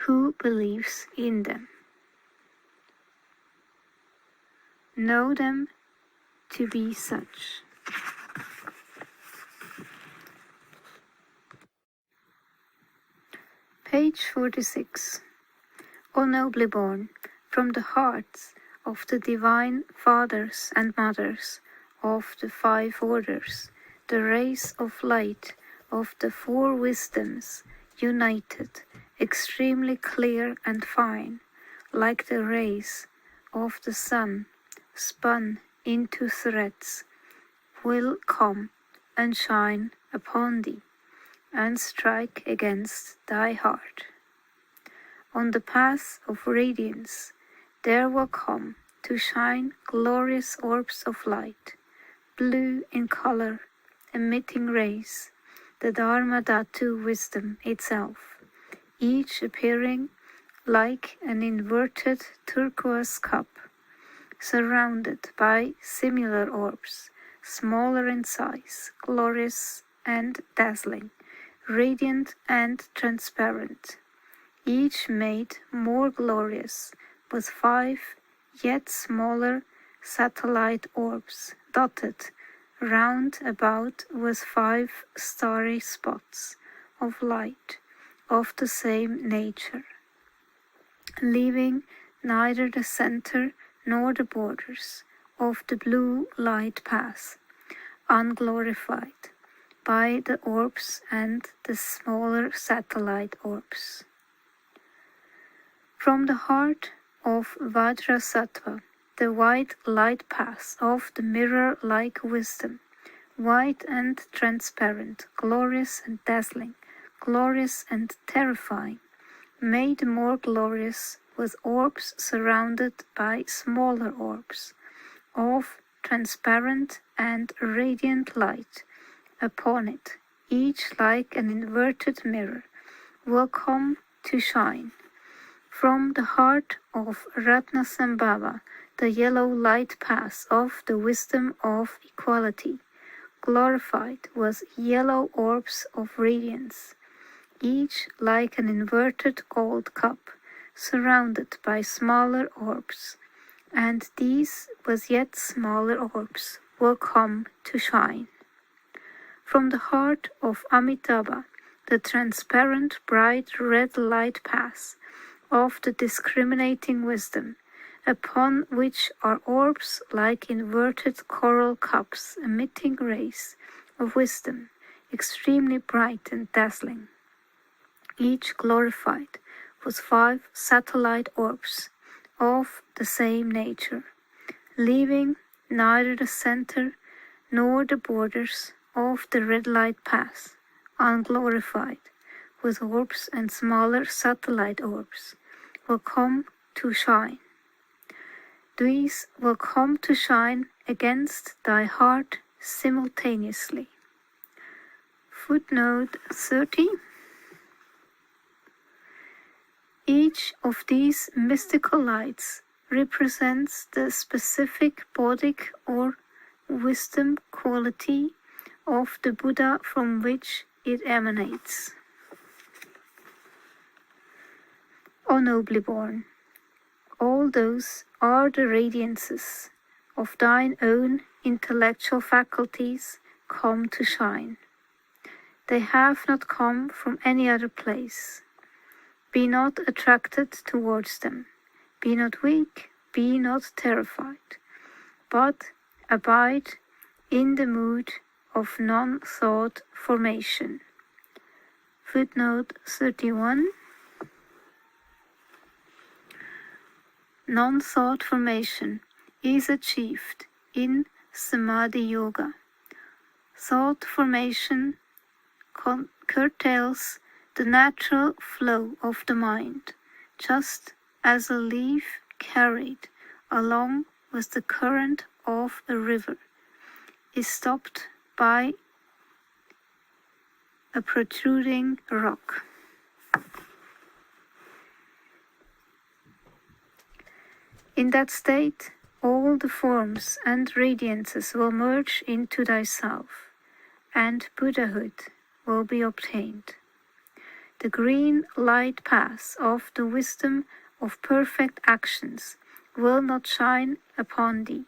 who believes in them. Know them to be such. Page 46. O nobly born, from the hearts of the Divine Fathers and Mothers of the 5 orders, the rays of light of the 4 wisdoms, united, extremely clear and fine, like the rays of the sun, spun into threads, will come and shine upon thee, and strike against thy heart. On the path of radiance there will come to shine glorious orbs of light, blue in color, emitting rays, the Dharma Dhatu wisdom itself, each appearing like an inverted turquoise cup, surrounded by similar orbs, smaller in size, glorious and dazzling, radiant and transparent, each made more glorious with 5 yet smaller satellite orbs dotted round about with 5 starry spots of light of the same nature, leaving neither the center nor the borders of the blue light path unglorified by the orbs and the smaller satellite orbs. From the heart of Vajrasattva, the white light path of the mirror-like wisdom, white and transparent, glorious and dazzling, glorious and terrifying, made more glorious with orbs surrounded by smaller orbs of transparent and radiant light upon it, each like an inverted mirror, will come to shine. From the heart of Ratnasambhava, the yellow light path of the wisdom of equality, glorified with yellow orbs of radiance, each like an inverted gold cup, surrounded by smaller orbs, and these with yet smaller orbs will come to shine. From the heart of Amitabha, the transparent bright red light path of the discriminating wisdom, upon which are orbs like inverted coral cups emitting rays of wisdom, extremely bright and dazzling, each glorified with 5 satellite orbs of the same nature, leaving neither the center nor the borders of the red light path unglorified with orbs, and smaller satellite orbs will come to shine. These will come to shine against thy heart simultaneously. Footnote 30. Each of these mystical lights represents the specific bodic or wisdom quality of the Buddha from which it emanates. O nobly born, all those are the radiances of thine own intellectual faculties come to shine. They have not come from any other place. Be not attracted towards them. Be not weak, be not terrified, but abide in the mood of non-thought formation. Footnote 31. Non-thought formation is achieved in Samadhi Yoga. Thought formation curtails the natural flow of the mind, just as a leaf carried along with the current of a river is stopped by a protruding rock. In that state, all the forms and radiances will merge into thyself, and Buddhahood will be obtained. The green light path of the wisdom of perfect actions will not shine upon thee,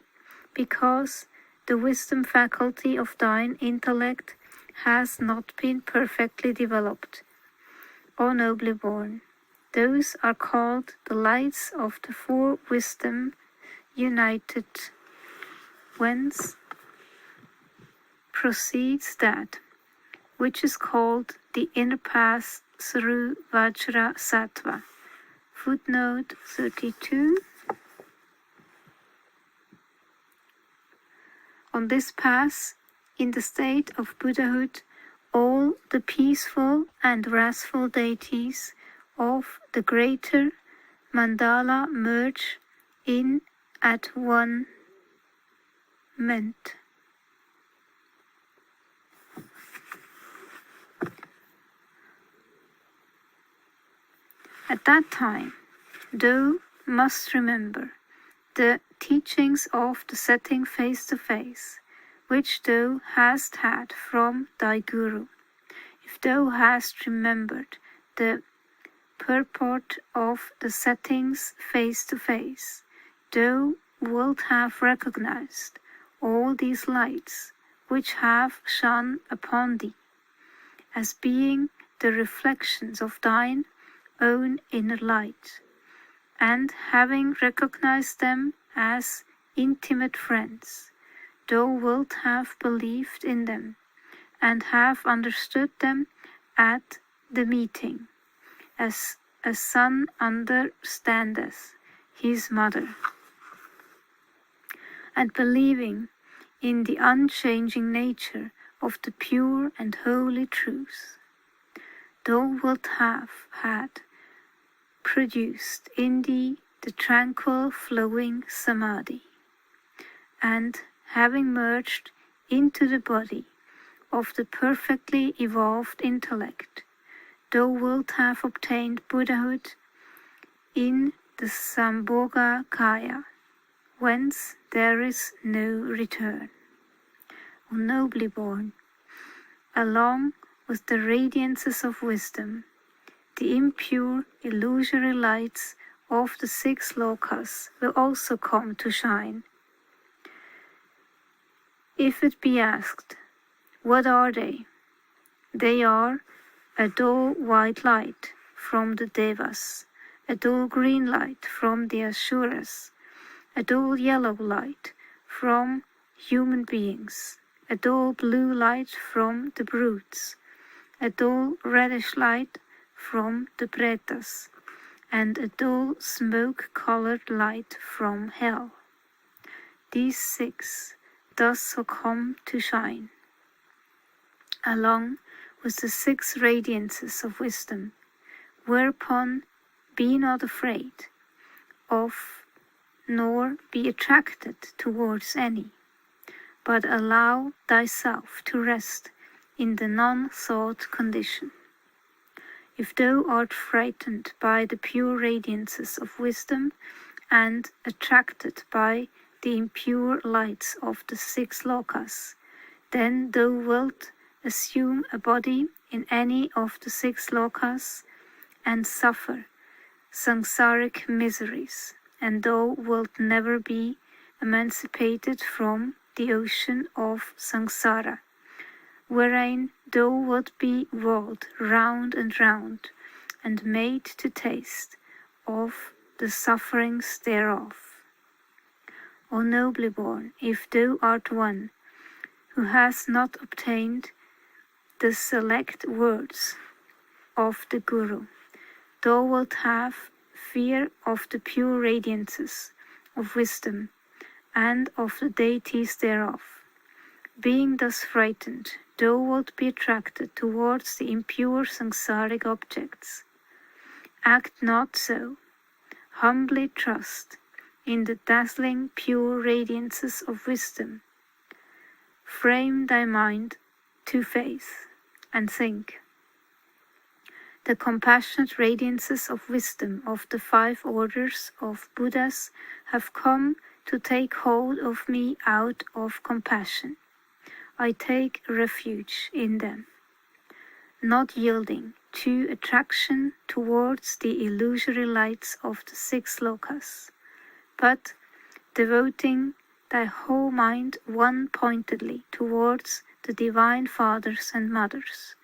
because the wisdom faculty of thine intellect has not been perfectly developed. O nobly born, those are called the lights of the 4 wisdom united, whence proceeds that which is called the inner path through Vajrasattva. Footnote 32. On this path, in the state of Buddhahood, all the peaceful and wrathful deities of the greater mandala merge in at one ment. At that time, thou must remember the teachings of the setting face to face, which thou hast had from thy Guru. If thou hast remembered the purport of the settings face to face, thou wilt have recognized all these lights which have shone upon thee, as being the reflections of thine own inner light, and having recognized them as intimate friends, thou wilt have believed in them, and have understood them at the meeting, as a son understandeth his mother, and believing in the unchanging nature of the pure and holy truth, thou wilt have had produced in thee the tranquil flowing samadhi, and having merged into the body of the perfectly evolved intellect, thou wilt have obtained Buddhahood in the Sambhoga Kaya, whence there is no return. O nobly born, along with the radiances of wisdom, the impure, illusory lights of the 6 lokas will also come to shine. If it be asked, what are they? They are a dull white light from the Devas, a dull green light from the Asuras, a dull yellow light from human beings, a dull blue light from the brutes, a dull reddish light from the pretas, and a dull smoke-colored light from hell. These 6 thus will come to shine, along with the 6 radiances of wisdom, whereupon be not afraid of, nor be attracted towards any, but allow thyself to rest in the non-thought condition. If thou art frightened by the pure radiances of wisdom and attracted by the impure lights of the 6 lokas, then thou wilt assume a body in any of the 6 lokas and suffer samsaric miseries, and thou wilt never be emancipated from the ocean of samsara, wherein thou wilt be whirled round and round, and made to taste of the sufferings thereof. O nobly born, if thou art one who has not obtained the select words of the Guru, thou wilt have fear of the pure radiances of wisdom and of the deities thereof. Being thus frightened, thou wilt be attracted towards the impure samsaric objects. Act not so. Humbly trust in the dazzling pure radiances of wisdom. Frame thy mind to faith, and think. The compassionate radiances of wisdom of the 5 orders of Buddhas have come to take hold of me out of compassion. I take refuge in them, not yielding to attraction towards the illusory lights of the 6 lokas, but devoting thy whole mind one-pointedly towards the Divine Fathers and Mothers,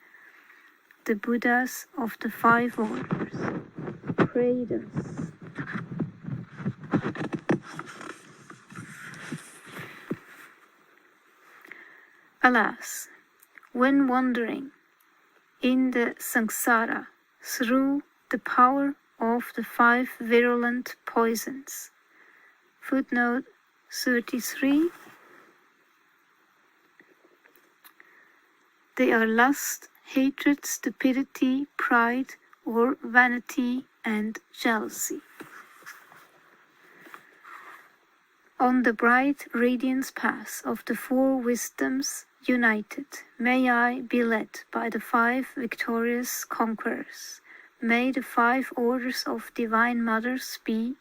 the Buddhas of the 5 orders. Pray thus. Alas, when wandering in the samsara through the power of the 5 virulent poisons, footnote 33, they are lust, hatred, stupidity, pride, or vanity and jealousy. On the bright radiance path of the 4 wisdoms united, may I be led by the 5 victorious conquerors. May the 5 orders of Divine Mothers be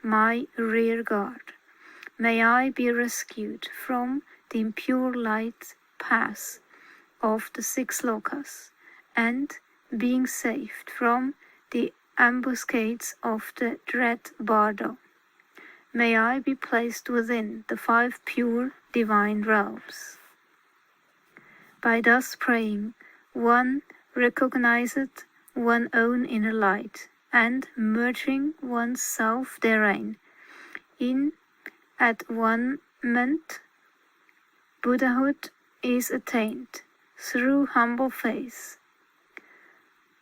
my rear guard. may I be rescued from the impure light path of the 6 lokas, and being saved from the ambuscades of the dread Bardo. May I be placed within the 5 pure divine realms. By thus praying, one recognizeth one's own inner light, and merging one's self therein, in at one moment, Buddhahood is attained through humble faith.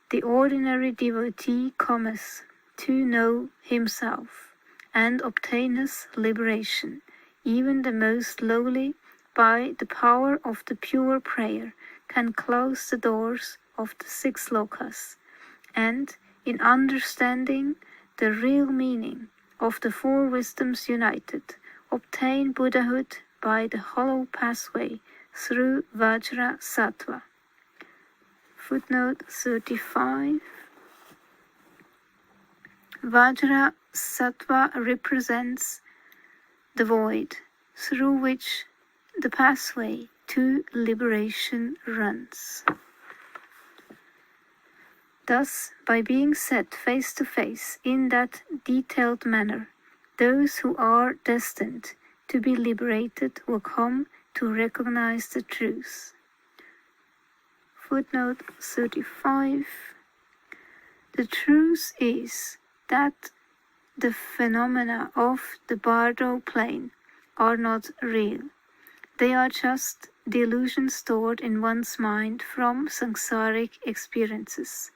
The ordinary devotee cometh to know himself, and obtaineth liberation. Even the most lowly, by the power of the pure prayer, can close the doors of the 6 lokas, and, in understanding the real meaning of the 4 wisdoms united, obtain Buddhahood by the hollow pathway through Vajra Sattva. Footnote 35. Vajra Sattva represents the void through which the pathway to liberation runs. Thus, by being set face to face in that detailed manner, those who are destined to be liberated will come to recognize the truth. Footnote 35. The truth is that the phenomena of the Bardo plane are not real. They are just delusions stored in one's mind from samsaric experiences.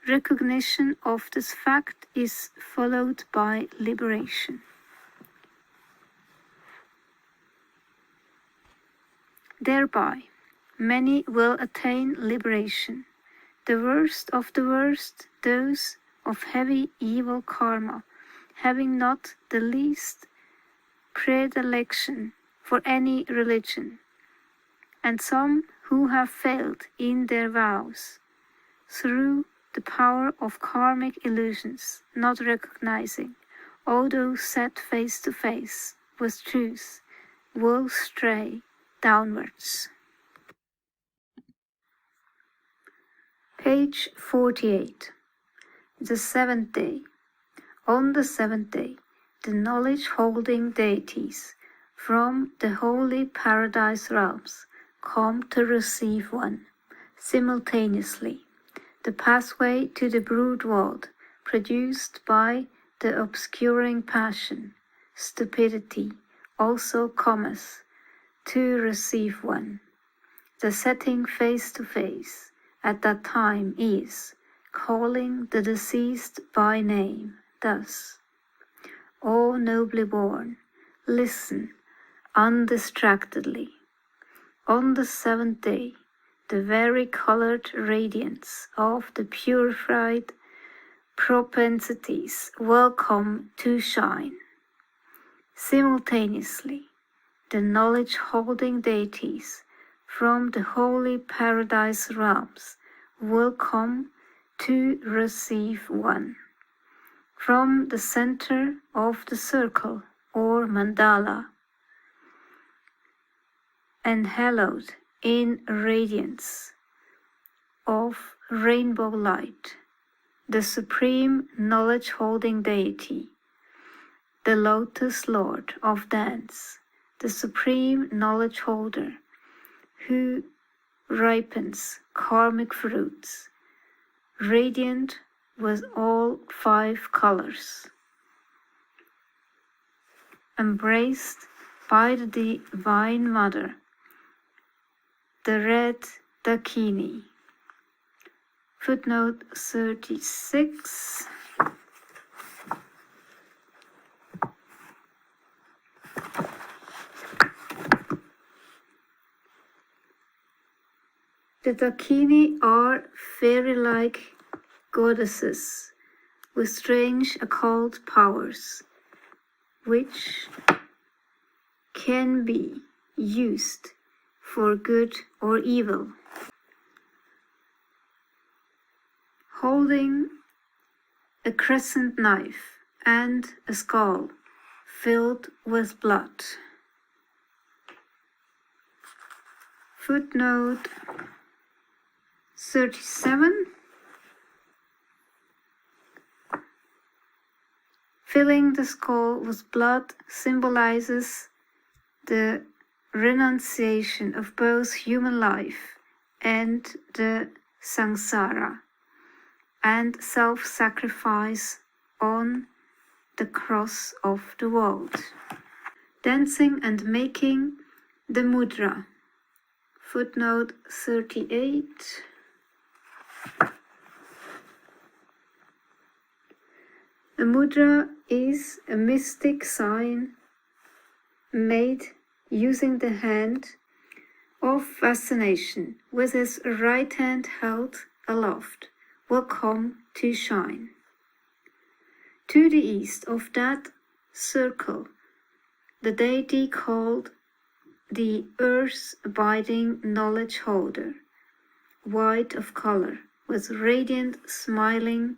Recognition of this fact is followed by liberation. Thereby, many will attain liberation. The worst of the worst, those of heavy evil karma, having not the least predilection for any religion, and some who have failed in their vows, through the power of karmic illusions, not recognizing, although set face to face with truth, will stray downwards. Page 48. The 7th day. On the 7th day, the knowledge-holding deities from the holy paradise realms come to receive one, simultaneously. The pathway to the brood world, produced by the obscuring passion, stupidity, also cometh to receive one. The setting face to face at that time is, calling the deceased by name, thus: O nobly born, listen undistractedly. On the 7th day, the vari-colored radiance of the purified propensities will come to shine. Simultaneously, the knowledge-holding deities from the holy paradise realms will come to receive one. From the center of the circle or mandala, enhaloed in radiance of rainbow light, the supreme knowledge-holding deity, the lotus lord of dance, the supreme knowledge holder, who ripens karmic fruits, radiant with all 5 colors, embraced by the Divine Mother, the red Dakini. Footnote 36. The Dakini are fairy-like goddesses with strange occult powers, which can be used for good or evil. Holding a crescent knife and a skull filled with blood. Footnote 37. Filling the skull with blood symbolizes the renunciation of both human life and the samsara, and self-sacrifice on the cross of the world. Dancing and making the mudra. Footnote 38. A mudra is a mystic sign made using the hand of fascination, with his right hand held aloft, will come to shine. To the east of that circle, the deity called the earth-abiding knowledge holder, white of color, with radiant smiling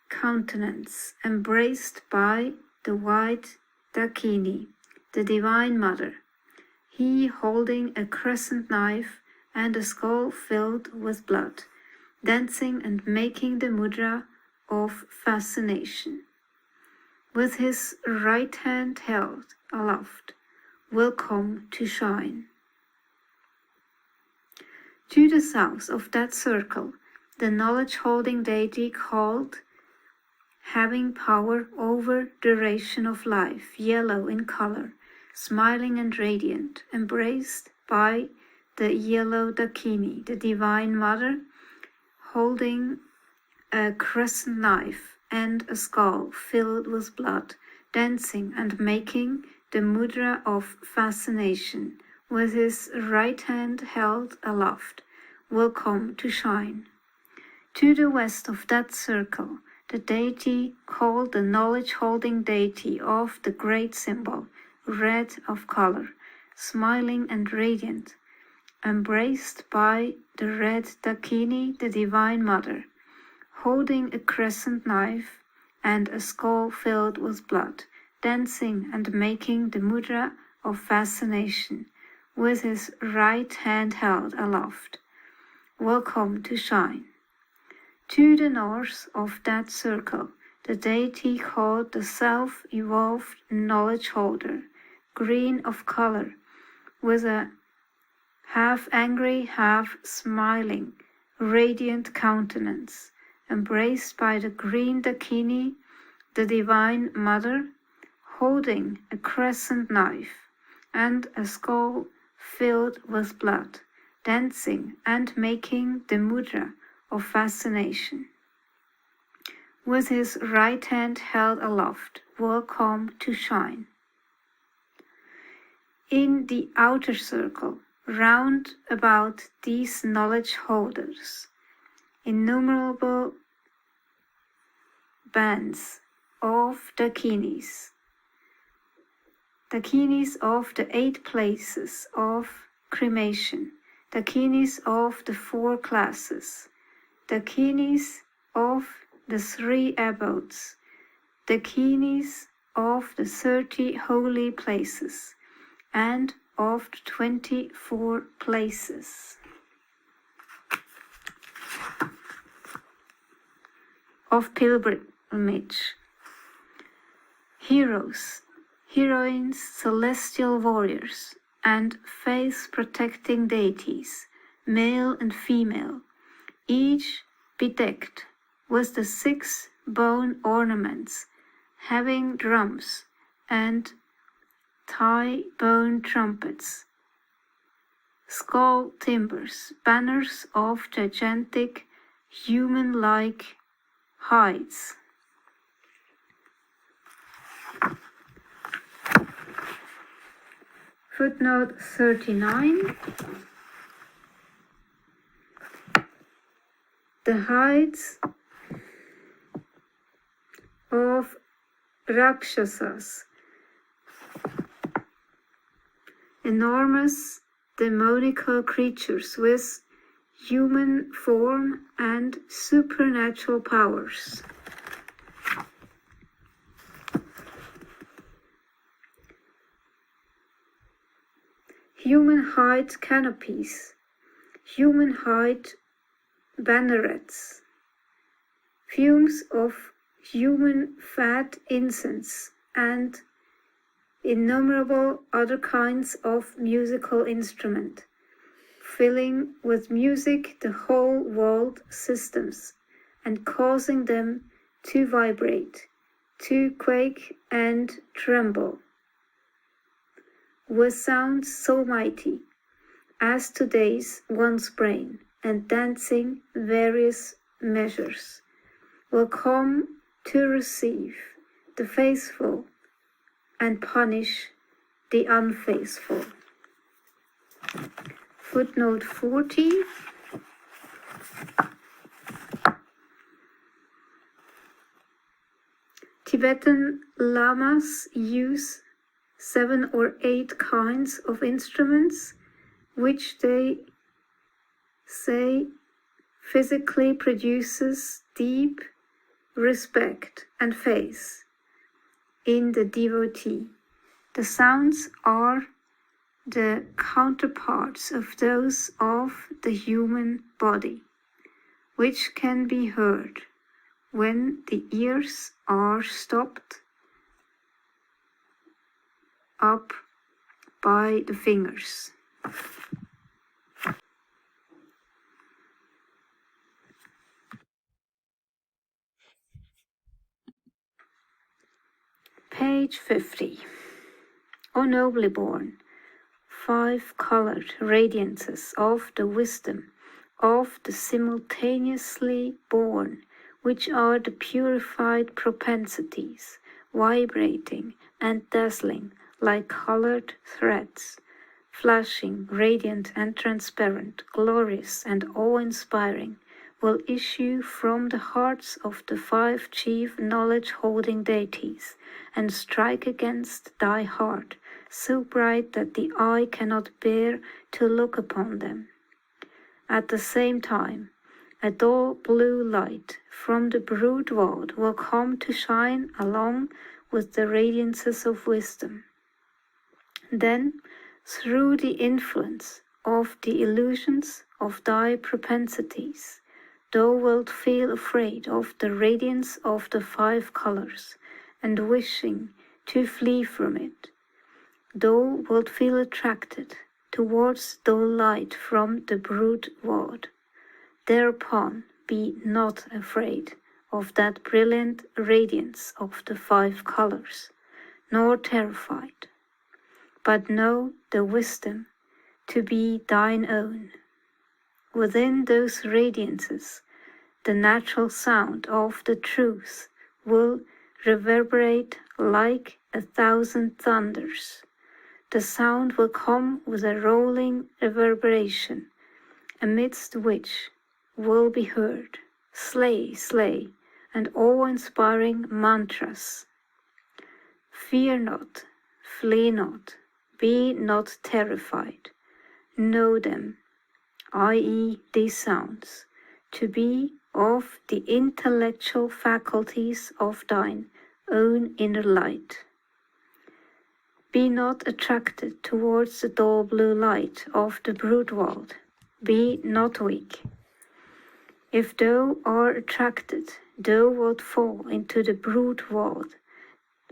countenance, embraced by the white Dakini, the Divine Mother, he holding a crescent knife and a skull filled with blood, dancing and making the mudra of fascination. With his right hand held aloft, will come to shine. To the south of that circle, the knowledge-holding deity called, having power over duration of life, yellow in color, smiling and radiant, embraced by the yellow Dakini, the Divine Mother, holding a crescent knife and a skull filled with blood, dancing and making the mudra of fascination, with his right hand held aloft, will come to shine. To the west of that circle, the deity called the knowledge-holding deity of the great symbol, red of color, smiling and radiant, embraced by the red Dakini, the Divine Mother, holding a crescent knife and a skull filled with blood, dancing and making the mudra of fascination, with his right hand held aloft, will come to shine. To the north of that circle, the deity called the self-evolved knowledge holder, green of color, with a half angry, half smiling, radiant countenance, embraced by the green Dakini, the Divine Mother, holding a crescent knife and a skull filled with blood, dancing and making the mudra of fascination. With his right hand held aloft, will come to shine. In the outer circle, round about these knowledge holders, innumerable bands of Dakinis, Dakinis of the 8 places of cremation, Dakinis of the 4 classes, Dakinis of the 3 abodes, Dakinis of the 30 holy places, and of the 24 places of pilgrimage, heroes, heroines, celestial warriors, and faith-protecting deities, male and female, each bedecked with the 6 bone ornaments, having drums and thigh bone trumpets, skull timbers, banners of gigantic human-like hides. Footnote 39. The hides of Rakshasas, enormous demonical creatures with human form and supernatural powers. human-hide canopies, human-hide bannerets, fumes of human-fat incense, and innumerable other kinds of musical instrument, filling with music the whole world systems, and causing them to vibrate, to quake and tremble, with sounds so mighty as today's one's brain, and dancing various measures, will come to receive the faithful and punish the unfaithful. Footnote 40. Tibetan lamas use 7 or 8 kinds of instruments, which they say physically produces deep respect and faith in the devotee. The sounds are the counterparts of those of the human body, which can be heard when the ears are stopped up by the fingers. Page 50. O nobly born, 5-colored radiances of the wisdom of the simultaneously born, which are the purified propensities, vibrating and dazzling like colored threads, flashing, radiant and transparent, glorious and awe-inspiring, will issue from the hearts of the 5 chief knowledge-holding deities, and strike against thy heart, so bright that the eye cannot bear to look upon them. At the same time, a dull blue light from the brood world will come to shine along with the radiances of wisdom. Then, through the influence of the illusions of thy propensities, thou wilt feel afraid of the radiance of the 5 colors, and wishing to flee from it. Thou wilt feel attracted towards the light from the brood world. Thereupon be not afraid of that brilliant radiance of the 5 colors, nor terrified, but know the wisdom to be thine own. Within those radiances, the natural sound of the truth will reverberate like 1,000 thunders. The sound will come with a rolling reverberation, amidst which will be heard slay, slay, and awe-inspiring mantras. Fear not, flee not, be not terrified. Know them, i.e. these sounds, to be of the intellectual faculties of thine own inner light. Be not attracted towards the dull blue light of the brood world. Be not weak. If thou art attracted, thou wilt fall into the brood world,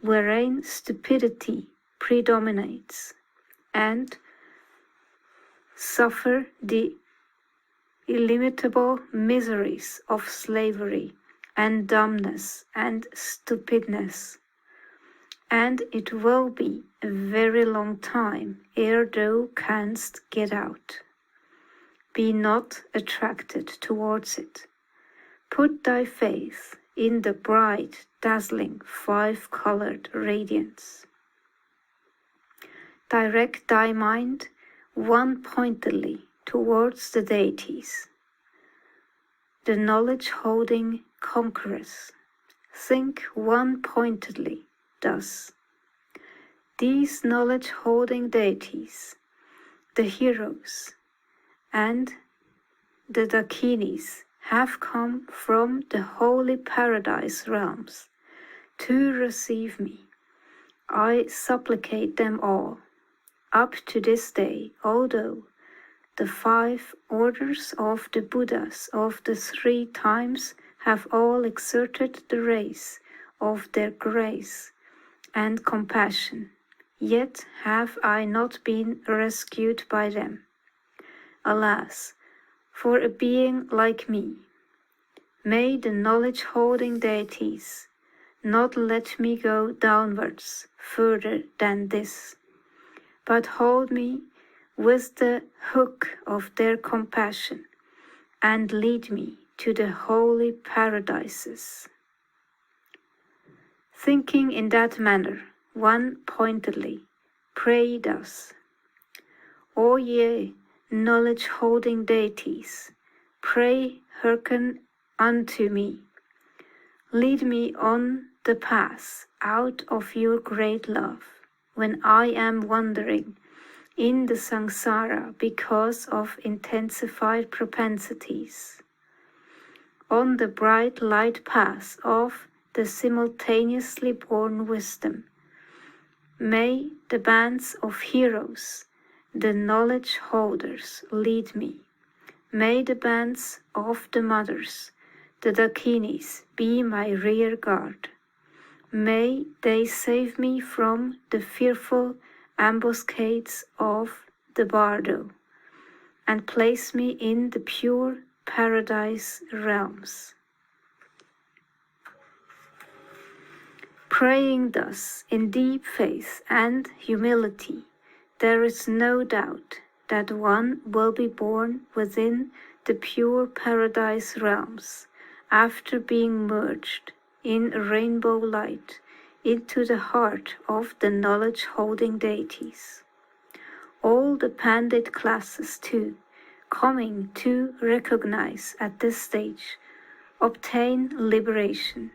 wherein stupidity predominates, and suffer the illimitable miseries of slavery and dumbness and stupidness. And it will be a very long time ere thou canst get out. Be not attracted towards it. Put thy faith in the bright, dazzling, 5-colored radiance. Direct thy mind one-pointedly towards the deities, the knowledge-holding conquerors. Think one-pointedly thus. These knowledge-holding deities, the heroes, and the Dakinis have come from the holy paradise realms to receive me. I supplicate them all. up to this day, although the 5 orders of the Buddhas of the 3 times have all exerted the rays of their grace and compassion, yet have I not been rescued by them. Alas, for a being like me! May the knowledge-holding deities not let me go downwards further than this, but hold me with the hook of their compassion and lead me to the holy paradises. Thinking in that manner, one pointedly pray thus: O ye knowledge-holding deities, pray hearken unto me. Lead me on the path out of your great love, when I am wandering in the samsara because of intensified propensities, on the bright light path of the simultaneously born wisdom. May the bands of heroes, the knowledge holders, lead me. May the bands of the mothers, the Dakinis, be my rear guard. May they save me from the fearful ambuscades of the Bardo, and place me in the pure paradise realms. Praying thus in deep faith and humility, there is no doubt that one will be born within the pure paradise realms, after being merged in rainbow light into the heart of the knowledge-holding deities. All the pandit classes too, coming to recognize at this stage, obtain liberation,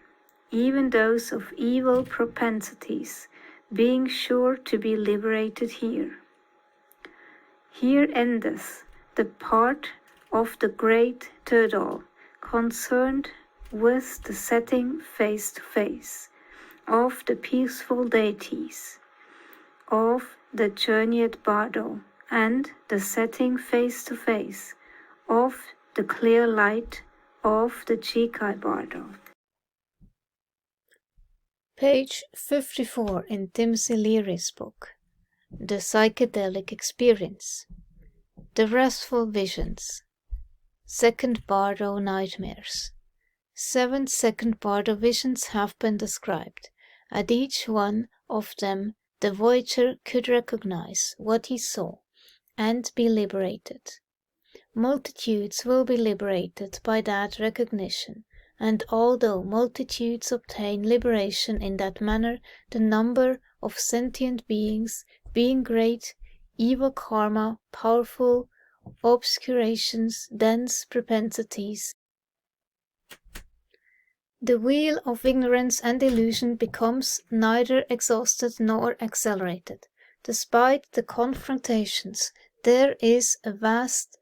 even those of evil propensities being sure to be liberated here. Here endeth the part of the great turtle concerned with the setting face to face of the peaceful deities of the Chönyid Bardo, and the setting face to face of the clear light of the Chönyid Bardo. Page 54 in Timothy Leary's book, The Psychedelic Experience, The Restful Visions, Second Bardo Nightmares. 7 second Bardo visions have been described. At each one of them the voyager could recognize what he saw and be liberated. Multitudes will be liberated by that recognition, and although multitudes obtain liberation in that manner, the number of sentient beings being great, evil karma, powerful obscurations, dense propensities, the wheel of ignorance and illusion becomes neither exhausted nor accelerated. Despite the confrontations, there is a vast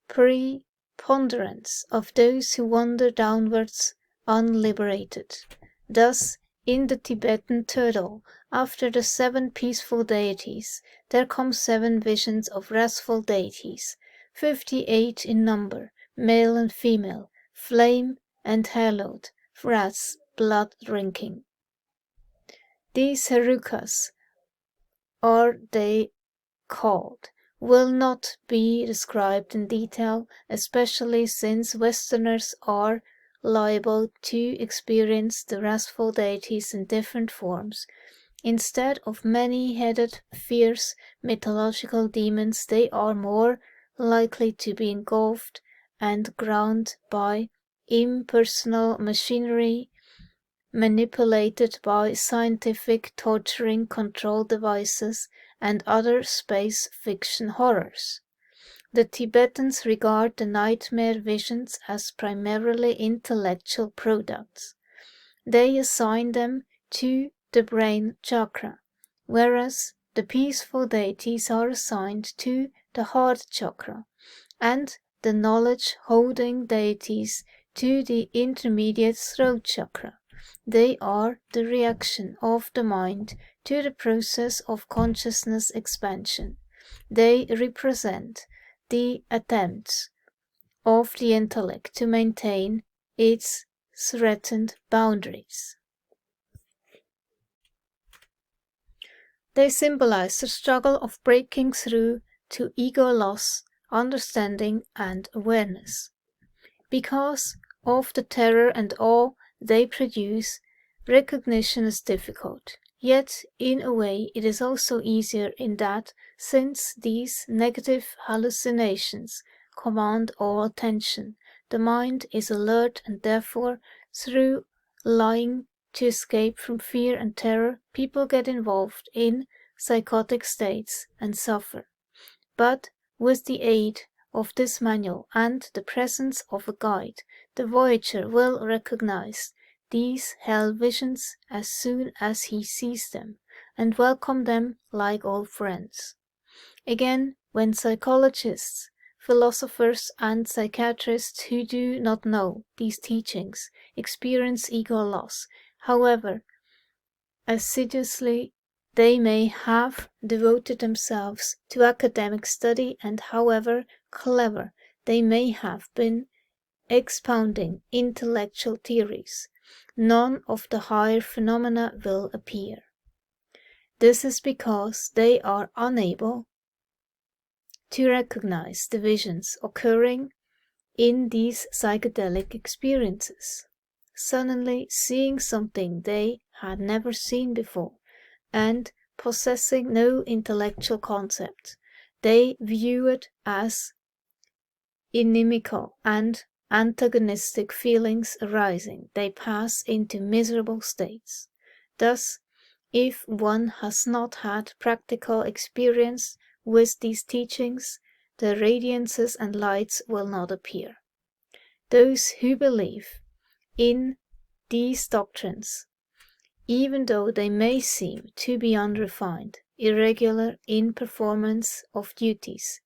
preponderance of those who wander downwards unliberated. Thus, in the Tibetan turtle, after the 7 peaceful deities, there come 7 visions of restful deities, 58 in number, male and female, flame and hallowed, wrath, blood drinking. These herukas, are they called, will not be described in detail, especially since Westerners are liable to experience the restful deities in different forms. Instead of many-headed, fierce, mythological demons, they are more likely to be engulfed and ground by impersonal machinery manipulated by scientific torturing control devices and other space fiction horrors. The Tibetans regard the nightmare visions as primarily intellectual products. They assign them to the brain chakra, whereas the peaceful deities are assigned to the heart chakra, and the knowledge-holding deities to the intermediate throat chakra. They are the reaction of the mind to the process of consciousness expansion. They represent the attempts of the intellect to maintain its threatened boundaries. They symbolize the struggle of breaking through to ego loss, understanding, and awareness. Because of the terror and awe they produce, recognition is difficult. Yet, in a way, it is also easier in that, since these negative hallucinations command all attention, the mind is alert and therefore, through lying to escape from fear and terror, people get involved in psychotic states and suffer. But with the aid of this manual and the presence of a guide, the voyager will recognize these hell visions as soon as he sees them, and welcome them like old friends. Again, when psychologists, philosophers, and psychiatrists who do not know these teachings experience ego loss, however assiduously they may have devoted themselves to academic study, and however clever they may have been expounding intellectual theories, none of the higher phenomena will appear. This is because they are unable to recognize the visions occurring in these psychedelic experiences, suddenly seeing something they had never seen before, and possessing no intellectual concept. They view it as inimical and antagonistic feelings arising. They pass into miserable states. Thus, if one has not had practical experience with these teachings, the radiances and lights will not appear. Those who believe in these doctrines, even though they may seem to be unrefined, irregular in performance of duties,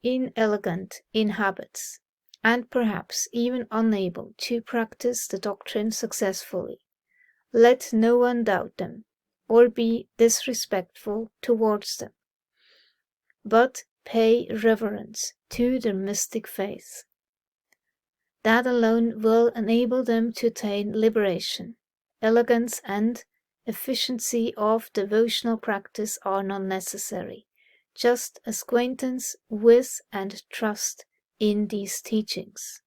inelegant in habits, and perhaps even unable to practice the doctrine successfully, let no one doubt them, or be disrespectful towards them, but pay reverence to their mystic faith. That alone will enable them to attain liberation. Elegance and efficiency of devotional practice are not necessary, just acquaintance with and trust in these teachings.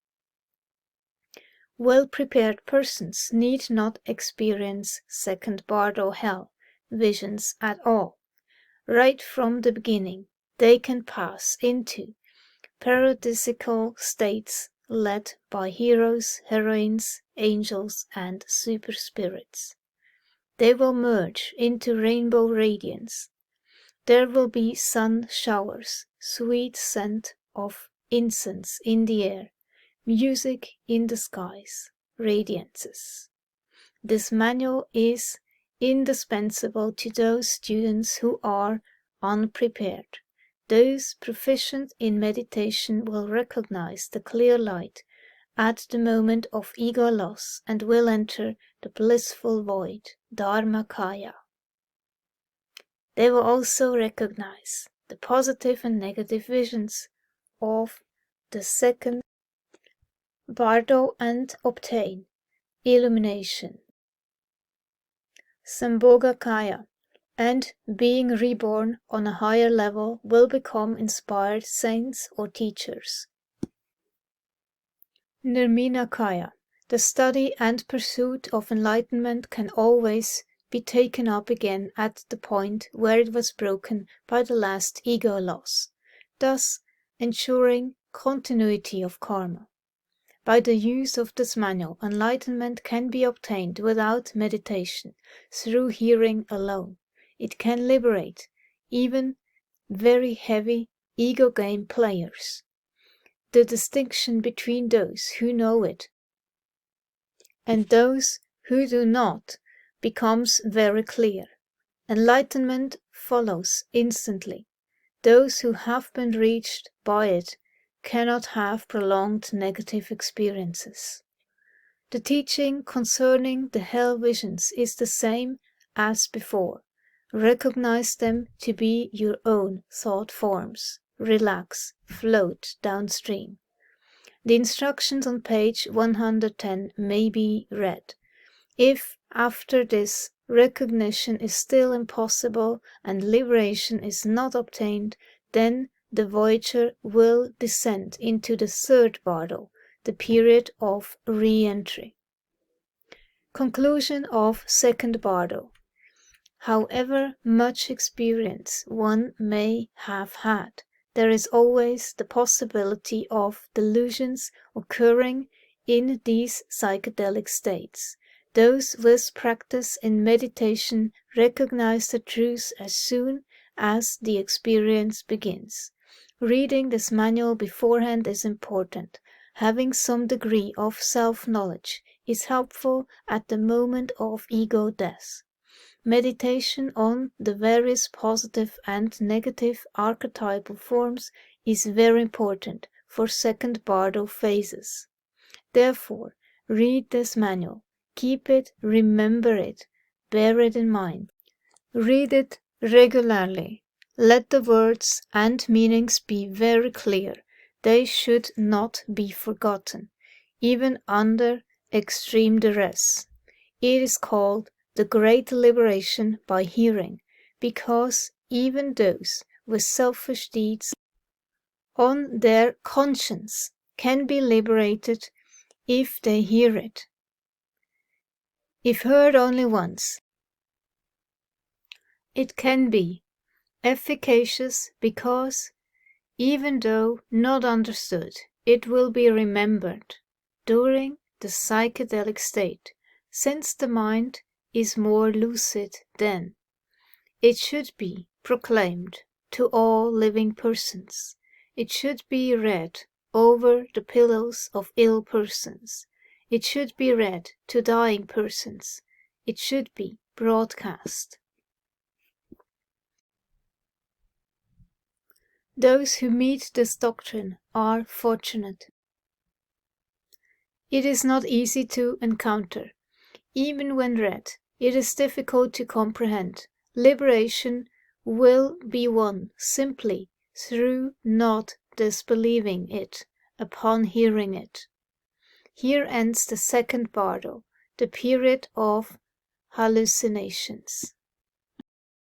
Well-prepared persons need not experience second Bardo hell visions at all. Right from the beginning, they can pass into paradisical states led by heroes, heroines, angels, and super spirits. They will merge into rainbow radiance. There will be sun showers, sweet scent of incense in the air, music in the skies, radiances. This manual is indispensable to those students who are unprepared. Those proficient in meditation will recognize the clear light at the moment of ego loss and will enter the blissful void, Dharmakaya. They will also recognize the positive and negative visions of the second Bardo and obtain illumination, Sambhogakaya, and being reborn on a higher level will become inspired saints or teachers. Nirminakaya, the study and pursuit of enlightenment can always be taken up again at the point where it was broken by the last ego loss, thus ensuring continuity of karma. By the use of this manual, enlightenment can be obtained without meditation, through hearing alone. It can liberate even very heavy ego game players. The distinction between those who know it and those who do not becomes very clear. Enlightenment follows instantly. Those who have been reached by it cannot have prolonged negative experiences. The teaching concerning the hell visions is the same as before. Recognize them to be your own thought forms. Relax, float downstream. The instructions on page 110 may be read. If, after this, recognition is still impossible and liberation is not obtained, then the voyager will descend into the third Bardo, the period of re-entry. Conclusion of second Bardo. However much experience one may have had, there is always the possibility of delusions occurring in these psychedelic states. Those with practice in meditation recognize the truth as soon as the experience begins. Reading this manual beforehand is important. Having some degree of self-knowledge is helpful at the moment of ego death. Meditation on the various positive and negative archetypal forms is very important for second Bardo phases. Therefore, read this manual. Keep it, remember it, bear it in mind. Read it regularly. Let the words and meanings be very clear. They should not be forgotten, even under extreme duress. It is called the great liberation by hearing, because even those with selfish deeds on their conscience can be liberated if they hear it. If heard only once, it can be efficacious because, even though not understood, it will be remembered during the psychedelic state, since the mind is more lucid then. It should be proclaimed to all living persons. It should be read over the pillows of ill persons. It should be read to dying persons. It should be broadcast. Those who meet this doctrine are fortunate. It is not easy to encounter. Even when read, it is difficult to comprehend. Liberation will be won simply through not disbelieving it upon hearing it. Here ends the second Bardo, the period of hallucinations.